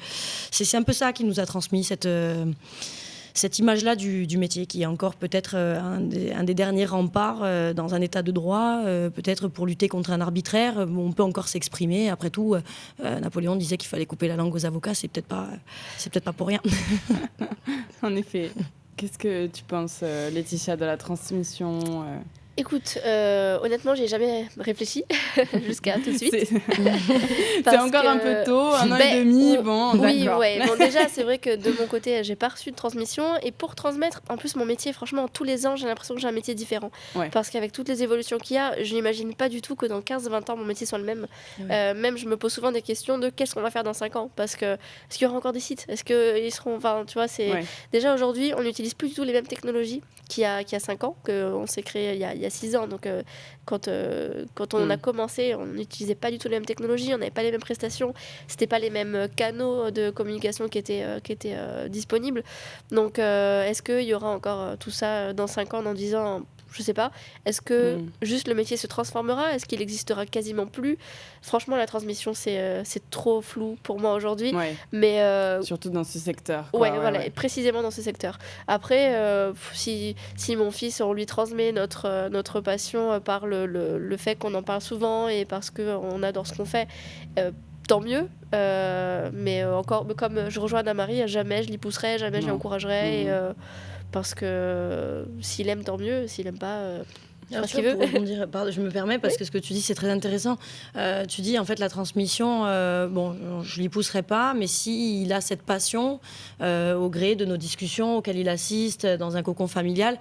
c'est un peu ça qui nous a transmis cette image-là du métier, qui est encore peut-être un des derniers remparts dans un état de droit, peut-être pour lutter contre un arbitraire. On peut encore s'exprimer. Après tout, Napoléon disait qu'il fallait couper la langue aux avocats. C'est peut-être pas pour rien. En effet. Qu'est-ce que tu penses, Laetitia, de la transmission Écoute, honnêtement, j'ai jamais réfléchi jusqu'à tout de suite. C'est encore un peu tôt, 1 an et demi, bon, oui, d'accord. ouais. Bon, déjà, c'est vrai que de mon côté, j'ai pas reçu de transmission. Et pour transmettre, en plus, mon métier, franchement, tous les ans, j'ai l'impression que j'ai un métier différent. Ouais. Parce qu'avec toutes les évolutions qu'il y a, je n'imagine pas du tout que dans 15-20 ans, mon métier soit le même. Même, je me pose souvent des questions de qu'est-ce qu'on va faire dans 5 ans. Parce que, est-ce qu'il y aura encore des sites? Est-ce qu'ils seront... Enfin, tu vois, c'est... Ouais. Déjà, aujourd'hui, on n'utilise plus du tout les mêmes technologies qu'il y a 5 ans, qu'on s'est créé il y a 6 ans. Donc, quand on a commencé, on n'utilisait pas du tout les mêmes technologies, on n'avait pas les mêmes prestations, c'était pas les mêmes canaux de communication qui étaient disponibles. Donc, est-ce qu'il y aura encore tout ça dans 5 ans, dans 10 ans? Je sais pas. Est-ce que juste le métier se transformera? Est-ce qu'il existera quasiment plus? Franchement, la transmission, c'est trop flou pour moi aujourd'hui. Ouais. Mais surtout dans ce secteur. Quoi. Ouais, voilà, et précisément dans ce secteur. Après, si mon fils, on lui transmet notre passion par le fait qu'on en parle souvent et parce qu'on adore ce qu'on fait, tant mieux. Mais encore, comme je rejoins Anna-Marie, jamais je l'y pousserai, jamais je l'encouragerai. Parce que s'il aime, tant mieux. S'il aime pas, Bien ce sûr, qu'il veut. pour rebondir, je me permets parce que ce que tu dis c'est très intéressant. Tu dis en fait la transmission, bon, je l'y pousserai pas, mais s'il a cette passion au gré de nos discussions auxquelles il assiste dans un cocon familial,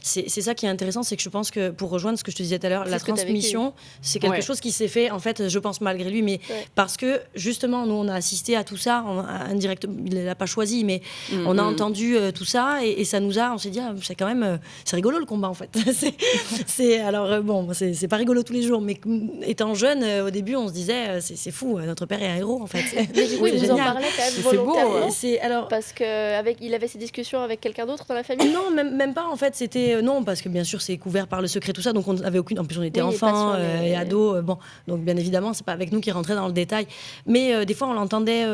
c'est ça qui est intéressant, c'est que je pense que pour rejoindre ce que je te disais tout à l'heure, la transmission, c'est quelque chose qui s'est fait en fait, je pense malgré lui, mais parce que justement nous on a assisté à tout ça indirectement, il l'a pas choisi, mais on a entendu tout ça et ça nous a, on s'est dit c'est quand même c'est rigolo le combat en fait. Alors bon, c'est pas rigolo tous les jours, mais étant jeune, au début, on se disait, c'est fou, notre père est un héros, en fait. Mais du coup, il vous en parlait quand même volontairement. Beau, parce qu'il avait ces discussions avec quelqu'un d'autre dans la famille. Non, même pas, en fait, c'était... non, parce que bien sûr, c'est couvert par le secret, tout ça, donc on avait aucune... En plus, on était enfants et ados, bon, donc bien évidemment, c'est pas avec nous qui rentrait dans le détail. Mais des fois, on l'entendait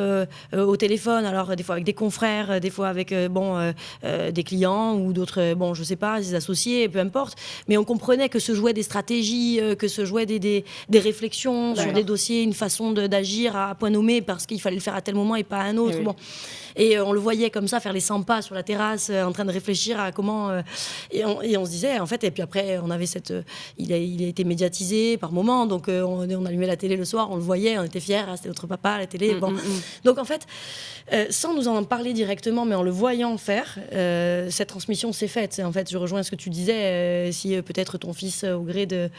au téléphone, alors des fois avec des confrères, des fois avec, des clients ou d'autres, bon, je sais pas, des associés, peu importe. Mais on comprenait que se jouaient des stratégies, que se jouaient des réflexions sur des dossiers, une façon d'agir à point nommé parce qu'il fallait le faire à tel moment et pas à un autre. Bon. Et on le voyait comme ça faire les 100 pas sur la terrasse en train de réfléchir à comment... et on se disait, en fait, et puis après, on avait il a été médiatisé par moments, donc on allumait la télé le soir, on le voyait, on était fiers, c'était notre papa à la télé. Donc en fait, sans nous en parler directement, mais en le voyant faire, cette transmission s'est faite. En fait, je rejoins ce que tu disais, si peut-être ton fils, au gré de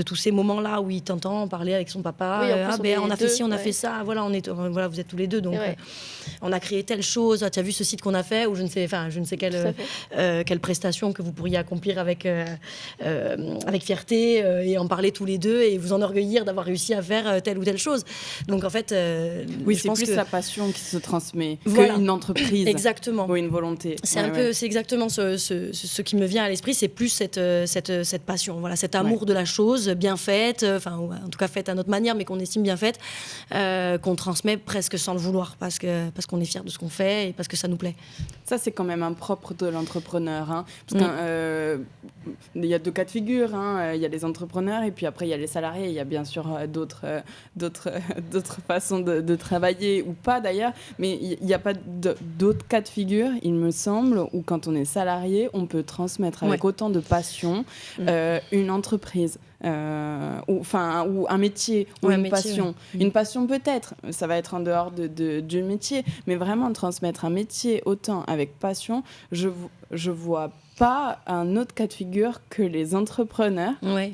tous ces moments-là où il t'entend parler avec son papa, on a fait ci, on a fait ça, voilà, vous êtes tous les deux, donc on a créé telle chose, tu as vu ce site qu'on a fait, ou je ne sais quelle prestation que vous pourriez accomplir avec fierté et en parler tous les deux et vous enorgueillir d'avoir réussi à faire telle ou telle chose. Donc en fait, c'est plus la passion qui se transmet qu'une entreprise. Exactement. Ou une volonté. C'est exactement ce qui me vient à l'esprit, c'est plus cette passion, voilà, cet amour de la chose bien faite, enfin en tout cas faite à notre manière, mais qu'on estime bien faite, qu'on transmet presque sans le vouloir parce qu'on est fier de ce qu'on fait et parce que ça nous plaît. Ça, c'est quand même un propre de l'entrepreneur. Hein, parce qu'il y a 2 cas de figure. Hein, il y a les entrepreneurs et puis après, il y a les salariés. Il y a bien sûr d'autres façons de travailler ou pas d'ailleurs. Mais il n'y a pas d'autres cas de figure, il me semble, où quand on est salarié, on peut transmettre avec autant de passion une entreprise. Ou un métier ou une passion. Une passion peut-être, ça va être en dehors du métier, mais vraiment transmettre un métier autant avec passion, je vois pas un autre cas de figure que les entrepreneurs. Mais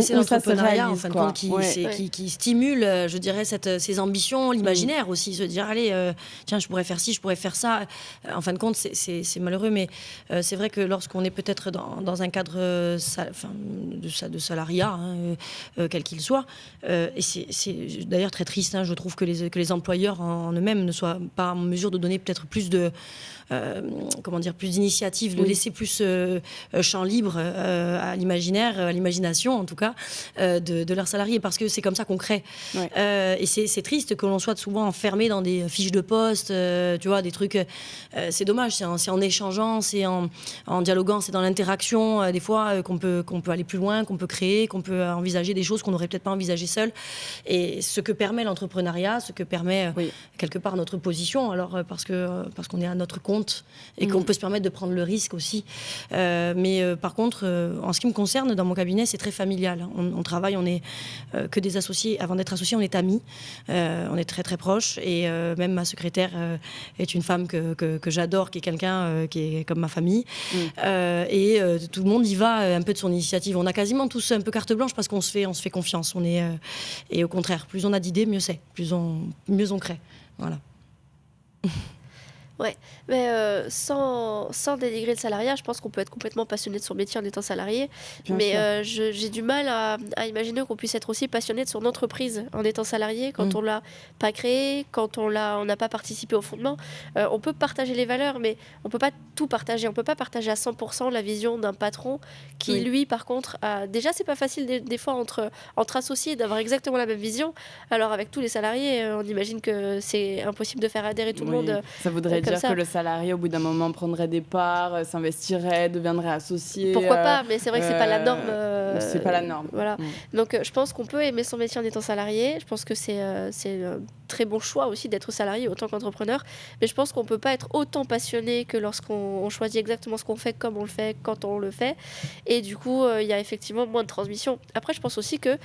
c'est l'entrepreneuriat en fin de compte qui stimule, je dirais, ces ambitions, l'imaginaire aussi, se dire allez, tiens, je pourrais faire ci, je pourrais faire ça. En fin de compte, c'est malheureux, mais c'est vrai que lorsqu'on est peut-être dans un cadre de salariat, quel qu'il soit, et c'est d'ailleurs très triste, je trouve que les employeurs en eux-mêmes ne soient pas en mesure de donner peut-être plus de plus d'initiatives, de laisser plus champ libre à l'imaginaire, à l'imagination en tout cas, de leurs salariés, parce que c'est comme ça qu'on crée. Et c'est triste que l'on soit souvent enfermé dans des fiches de poste, tu vois, des trucs. C'est dommage, c'est en échangeant, c'est en dialoguant, c'est dans l'interaction, des fois qu'on peut aller plus loin, qu'on peut créer, qu'on peut envisager des choses qu'on n'aurait peut-être pas envisagées seul. Et ce que permet l'entrepreneuriat, ce que permet quelque part notre position, alors parce qu'on est à notre compte et qu'on peut se permettre de prendre le risque aussi Mais par contre, en ce qui me concerne, dans mon cabinet, c'est très familial. On travaille, on est que des associés. Avant d'être associés, on est amis. On est très très proches. Et même ma secrétaire est une femme que j'adore, qui est quelqu'un qui est comme ma famille. Et tout le monde y va un peu de son initiative. On a quasiment tous un peu carte blanche parce qu'on se fait confiance. Et au contraire, plus on a d'idées, mieux c'est. Mieux on crée. Voilà. Ouais, mais sans dénigrer le salariat, je pense qu'on peut être complètement passionné de son métier en étant salarié. Bien Mais j'ai du mal à imaginer qu'on puisse être aussi passionné de son entreprise en étant salarié quand on l'a pas créé, quand on n'a pas participé au fondement. On peut partager les valeurs, mais on peut pas tout partager. On peut pas partager à 100% la vision d'un patron qui, lui, par contre, déjà, c'est pas facile des fois entre associés d'avoir exactement la même vision. Alors avec tous les salariés, on imagine que c'est impossible de faire adhérer tout le monde. Ça voudrait dire que le salarié, au bout d'un moment, prendrait des parts, s'investirait, deviendrait associé. Pourquoi pas, mais c'est vrai que c'est pas la norme. C'est pas la norme. Voilà. Donc je pense qu'on peut aimer son métier en étant salarié. Je pense que c'est un très bon choix aussi d'être salarié autant qu'entrepreneur. Mais je pense qu'on peut pas être autant passionné que lorsqu'on choisit exactement ce qu'on fait, comme on le fait, quand on le fait. Et du coup, il y a effectivement moins de transmission. Après, je pense aussi que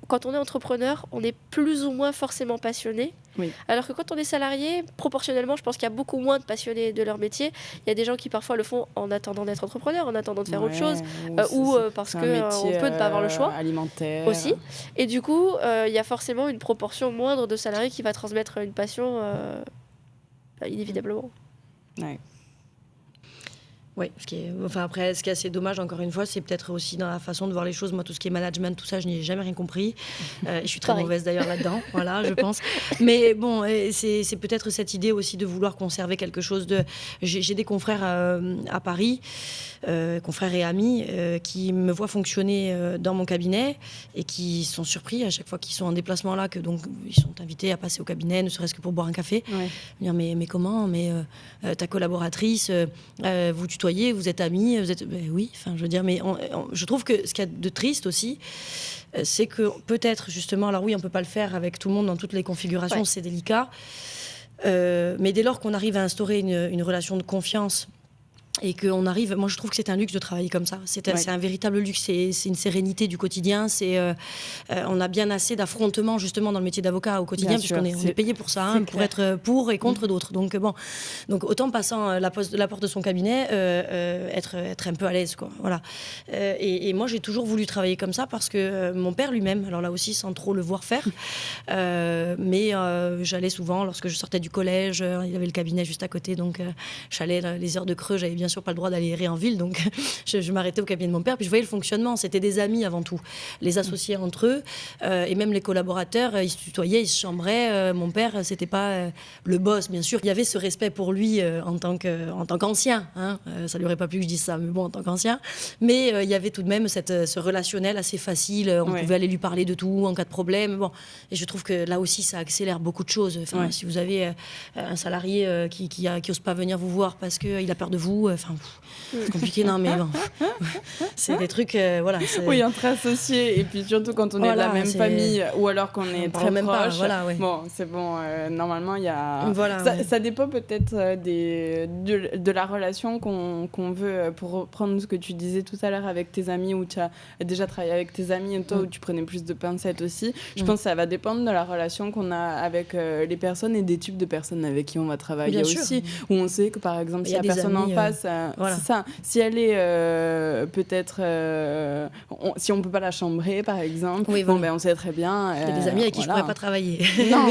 quand on est entrepreneur, on est plus ou moins forcément passionné. Oui. Alors que quand on est salarié, proportionnellement, je pense qu'il y a beaucoup moins de passionnés de leur métier. Il y a des gens qui parfois le font en attendant d'être entrepreneur, en attendant de faire autre chose, ou parce qu'on peut ne pas avoir le choix. Alimentaire. Aussi. Et du coup, il y a forcément une proportion moindre de salariés qui va transmettre une passion inévitablement. Ouais. Oui, ce qui est assez dommage, encore une fois, c'est peut-être aussi dans la façon de voir les choses. Moi, tout ce qui est management, tout ça, je n'y ai jamais rien compris. Je suis très mauvaise d'ailleurs là-dedans, voilà, je pense. Mais bon, c'est peut-être cette idée aussi de vouloir conserver quelque chose de... J'ai des confrères à Paris, confrères et amis, qui me voient fonctionner dans mon cabinet et qui sont surpris à chaque fois qu'ils sont en déplacement là, que donc ils sont invités à passer au cabinet, ne serait-ce que pour boire un café. Ouais. Dire, mais comment, ta collaboratrice, vous tutoyez, vous êtes amis, oui, enfin je veux dire, mais je trouve que ce qu'il y a de triste aussi, c'est que peut-être justement, alors oui, on peut pas le faire avec tout le monde dans toutes les configurations, c'est délicat, mais dès lors qu'on arrive à instaurer une relation de confiance et qu'on arrive, moi je trouve que c'est un luxe de travailler comme ça, c'est un véritable luxe, c'est une sérénité du quotidien, on a bien assez d'affrontements justement dans le métier d'avocat au quotidien, puisqu'on est payé pour ça, pour être pour et contre d'autres, donc autant passant la porte de son cabinet, être un peu à l'aise, quoi, voilà. Et moi j'ai toujours voulu travailler comme ça parce que mon père lui-même, alors là aussi sans trop le voir faire, mais j'allais souvent lorsque je sortais du collège, il y avait le cabinet juste à côté, donc j'allais les heures de creux, j'avais bien sûr pas le droit d'aller errer en ville, donc je m'arrêtais au cabinet de mon père, puis je voyais le fonctionnement, c'était des amis avant tout, les associés entre eux, et même les collaborateurs, ils se tutoyaient, ils se chambraient, mon père, c'était pas le boss, bien sûr, il y avait ce respect pour lui en tant qu'ancien, hein, ça lui aurait pas plu que je dise ça, mais bon, en tant qu'ancien, mais il y avait tout de même ce relationnel assez facile, on pouvait aller lui parler de tout en cas de problème, bon, et je trouve que là aussi ça accélère beaucoup de choses, enfin, si vous avez un salarié qui ose pas venir vous voir parce qu'il a peur de vous, c'est compliqué, non mais bon, c'est des trucs, voilà. Oui, entre associés, et puis surtout quand on est de la même famille, ou alors qu'on est très proche. Voilà, bon, c'est bon, normalement il y a... Voilà, ça dépend peut-être de la relation qu'on veut, pour reprendre ce que tu disais tout à l'heure avec tes amis, où tu as déjà travaillé avec tes amis, et toi où tu prenais plus de pincettes aussi. Je pense que ça va dépendre de la relation qu'on a avec les personnes et des types de personnes avec qui on va travailler aussi, où on sait que par exemple si la personne en face, c'est ça, si elle est peut-être si on peut pas la chambrer par exemple, on sait très bien, il y a des amis avec qui je pourrais pas travailler,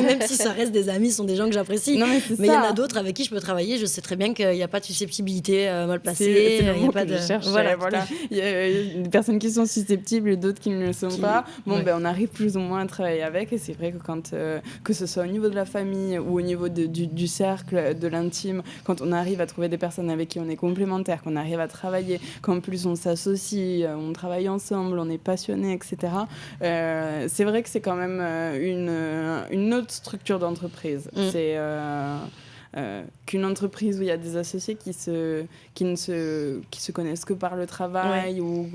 même si ça reste des amis, ce sont des gens que j'apprécie, mais il y en a d'autres avec qui je peux travailler, je sais très bien qu'il n'y a pas de susceptibilité mal placée, il y a pas de il y a des personnes qui sont susceptibles et d'autres qui ne le sont pas, on arrive plus ou moins à travailler avec, et c'est vrai que quand que ce soit au niveau de la famille ou au niveau du cercle, de l'intime, quand on arrive à trouver des personnes avec qui on est complémentaires, qu'on arrive à travailler, qu'en plus on s'associe, on travaille ensemble, on est passionnés, etc. C'est vrai que c'est quand même une autre structure d'entreprise. C'est qu'une entreprise où il y a des associés qui ne se connaissent que par le travail, ou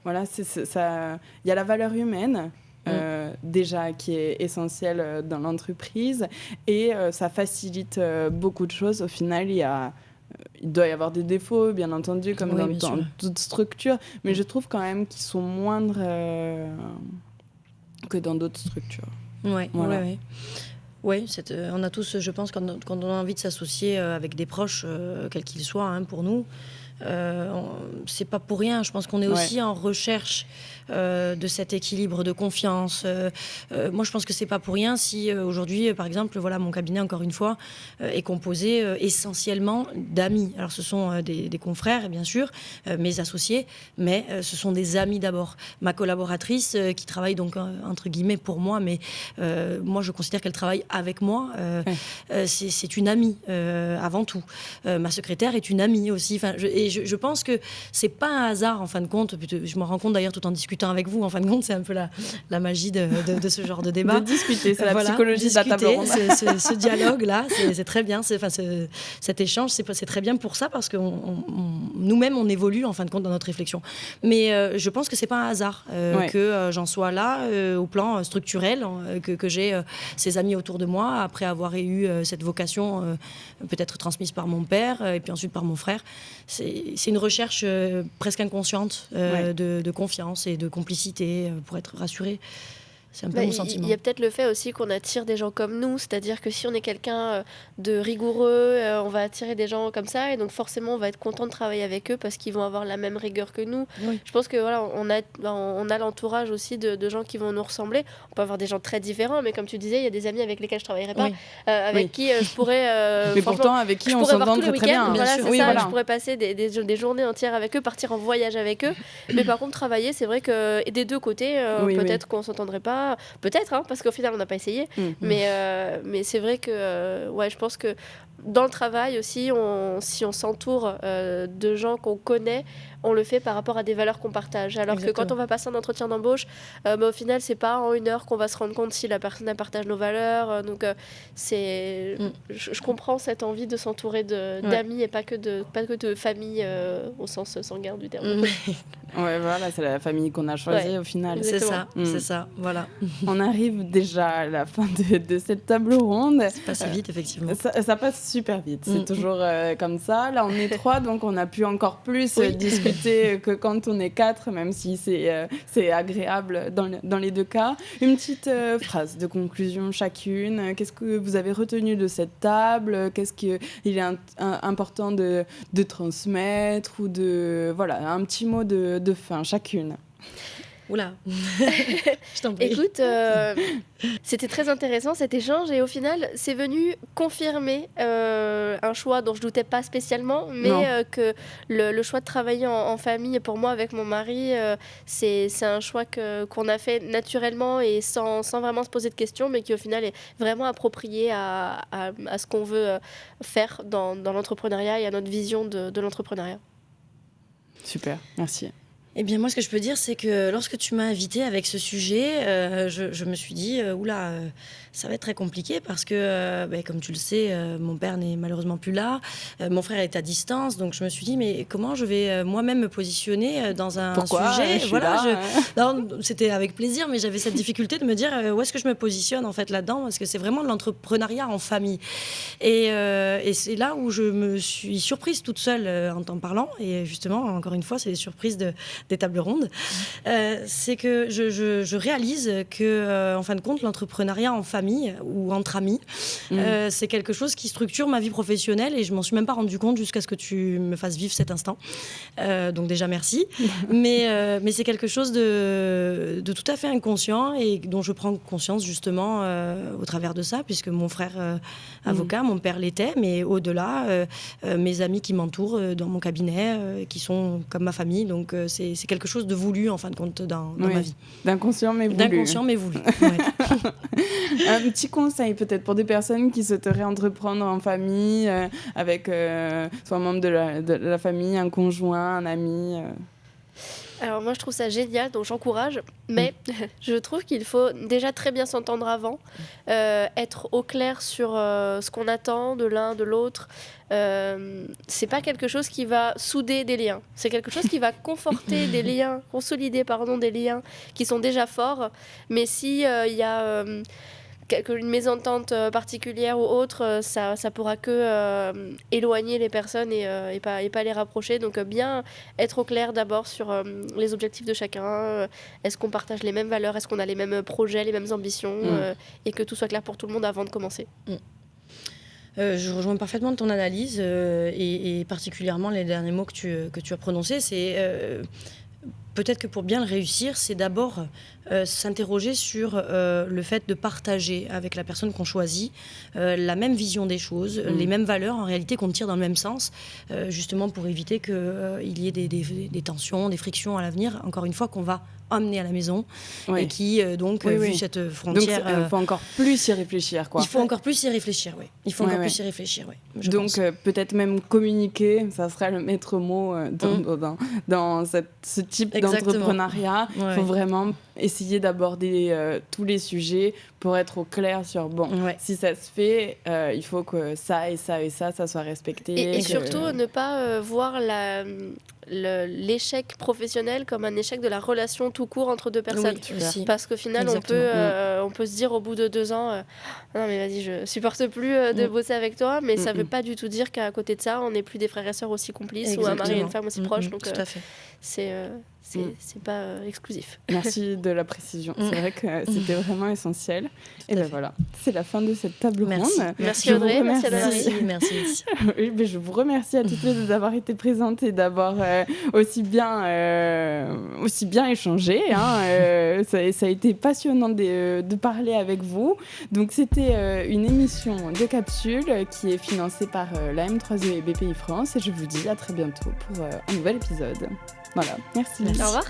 voilà, il y a la valeur humaine. Déjà qui est essentielle dans l'entreprise, et ça facilite beaucoup de choses. Au final, il y a il doit y avoir des défauts, bien entendu, comme Oui, bien dans sûr. toute structure, mais je trouve quand même qu'ils sont moindres que dans d'autres structures. Ouais, Voilà. ouais, ouais. Oui, on a tous, je pense, quand on a envie de s'associer avec des proches, quels qu'ils soient, hein, pour nous, c'est pas pour rien. Je pense qu'on est aussi en recherche de cet équilibre de confiance. Moi, je pense que c'est pas pour rien si aujourd'hui, par exemple, voilà, mon cabinet, encore une fois, est composé essentiellement d'amis. Alors, ce sont des confrères, bien sûr, mes associés, mais ce sont des amis d'abord. Ma collaboratrice, qui travaille donc entre guillemets pour moi, mais moi, je considère qu'elle travaille avec moi. C'est une amie avant tout. Ma secrétaire est une amie aussi. Enfin, je pense que c'est pas un hasard en fin de compte. Je m'en rends compte d'ailleurs tout en discutant avec vous. En fin de compte, c'est un peu la magie de ce genre de débat. De discuter, c'est la psychologie de la table ronde. Ce dialogue-là, c'est très bien. Cet échange, c'est très bien pour ça parce que nous-mêmes, on évolue en fin de compte dans notre réflexion. Mais je pense que c'est pas un hasard que j'en sois là au plan structurel, que j'ai ces amis autour de moi après avoir eu cette vocation peut-être transmise par mon père et puis ensuite par mon frère. C'est une recherche presque inconsciente de confiance et de complicité pour être rassuré. C'est un peu mon sentiment. Il y a peut-être le fait aussi qu'on attire des gens comme nous, c'est-à-dire que si on est quelqu'un de rigoureux, on va attirer des gens comme ça, et donc forcément on va être content de travailler avec eux parce qu'ils vont avoir la même rigueur que nous. Oui. Je pense que voilà, on a l'entourage aussi de gens qui vont nous ressembler. On peut avoir des gens très différents, mais comme tu disais, il y a des amis avec lesquels je travaillerai pas, avec qui je pourrais. Mais pourtant avec qui on s'entend très bien. Voilà, c'est ça. Je pourrais passer des journées entières avec eux, partir en voyage avec eux. Mais par contre travailler, c'est vrai que des deux côtés, peut-être qu'on s'entendrait pas. Peut-être, parce qu'au final, on n'a pas essayé. Mais c'est vrai que je pense que dans le travail aussi, si on s'entoure de gens qu'on connaît, on le fait par rapport à des valeurs qu'on partage. Alors que quand on va passer un entretien d'embauche, au final, c'est pas en 1 heure qu'on va se rendre compte si la personne partage nos valeurs. Donc, je comprends cette envie de s'entourer d'amis et pas que de famille au sens sanguin du terme. Voilà, c'est la famille qu'on a choisie au final. C'est ça, voilà. On arrive déjà à la fin de cette table ronde. Ça passe vite, effectivement. Ça passe super vite, c'est toujours comme ça. Là, on est 3, donc on a pu encore plus discuter que quand on est 4, même si c'est agréable dans les 2 cas. Une petite phrase de conclusion chacune. Qu'est-ce que vous avez retenu de cette table ? Qu'est-ce qu'il est important de transmettre ou voilà, un petit mot de fin, chacune. Oula, je t'en prie. Écoute, c'était très intéressant cet échange et au final, c'est venu confirmer un choix dont je doutais pas spécialement, mais que le choix de travailler en famille, pour moi avec mon mari, c'est un choix qu'on a fait naturellement et sans vraiment se poser de questions, mais qui au final est vraiment approprié à ce qu'on veut faire dans l'entrepreneuriat et à notre vision de l'entrepreneuriat. Super, merci. Eh bien, moi, ce que je peux dire, c'est que lorsque tu m'as invitée avec ce sujet, je me suis dit, oula, ça va être très compliqué parce que, comme tu le sais, mon père n'est malheureusement plus là. Mon frère est à distance. Donc, je me suis dit, mais comment je vais moi-même me positionner dans un sujet Non, c'était avec plaisir, mais j'avais cette difficulté de me dire où est-ce que je me positionne en fait là-dedans, parce que c'est vraiment de l'entrepreneuriat en famille. Et c'est là où je me suis surprise toute seule en t'en parlant. Et justement, encore une fois, c'est des surprises des tables rondes. C'est que je réalise que, en fin de compte, l'entrepreneuriat en famille ou entre amis, c'est quelque chose qui structure ma vie professionnelle et je m'en suis même pas rendu compte jusqu'à ce que tu me fasses vivre cet instant. Donc déjà merci. mais c'est quelque chose de tout à fait inconscient et dont je prends conscience justement au travers de ça, puisque mon frère avocat, mon père l'était, mais au-delà, mes amis qui m'entourent dans mon cabinet, qui sont comme ma famille. Donc c'est quelque chose de voulu en fin de compte dans ma vie. D'inconscient mais voulu. D'inconscient mais voulu. Ouais. Un petit conseil peut-être pour des personnes qui souhaiteraient entreprendre en famille avec soit un membre de la famille, un conjoint, un ami. Alors moi je trouve ça génial, donc j'encourage, mais je trouve qu'il faut déjà très bien s'entendre avant, être au clair sur ce qu'on attend de l'un, de l'autre. C'est pas quelque chose qui va souder des liens, c'est quelque chose qui va conforter des liens, consolider des liens qui sont déjà forts, mais si il y a une mésentente particulière ou autre, ça pourra que éloigner les personnes et pas les rapprocher. Donc bien être au clair d'abord sur les objectifs de chacun. Est-ce qu'on partage les mêmes valeurs? Est-ce qu'on a les mêmes projets, les mêmes ambitions? Et que tout soit clair pour tout le monde avant de commencer. Je rejoins parfaitement ton analyse et particulièrement les derniers mots que tu as prononcés. C'est peut-être que pour bien le réussir, c'est d'abord s'interroger sur le fait de partager avec la personne qu'on choisit la même vision des choses, les mêmes valeurs en réalité qu'on tire dans le même sens, justement pour éviter qu'il y ait des tensions, des frictions à l'avenir, encore une fois, qu'on va emmener à la maison et qui, vu cette frontière... Donc, il faut encore plus y réfléchir, quoi. Il faut encore plus y réfléchir, oui. Il faut encore plus y réfléchir, oui. Donc, peut-être même communiquer, ça serait le maître mot dans ce type d'entrepreneuriat. Il faut vraiment essayer d'aborder tous les sujets pour être au clair sur, si ça se fait, il faut que ça et ça et ça soit respecté. Et surtout, ne pas voir l'échec professionnel comme un échec de la relation tout court entre deux personnes. Oui, parce qu'au final, on peut se dire au bout de 2 ans, non mais vas-y, je supporte plus de bosser avec toi, mais ça veut pas du tout dire qu'à côté de ça, on n'est plus des frères et sœurs aussi complices ou un mari et une femme aussi proches. Donc, tout à fait. C'est pas exclusif. Merci de la précision. C'est vrai que c'était vraiment essentiel. Et ben voilà, c'est la fin de cette table ronde. Merci Audrey, merci Anne-Marie. Merci. Oui, mais je vous remercie à toutes les deux d'avoir été présentes et d'avoir aussi bien échangé. Ça a été passionnant de parler avec vous. Donc c'était une émission de Capsule qui est financée par la M3E et BPI France. Et je vous dis à très bientôt pour un nouvel épisode. Voilà, merci. Au revoir.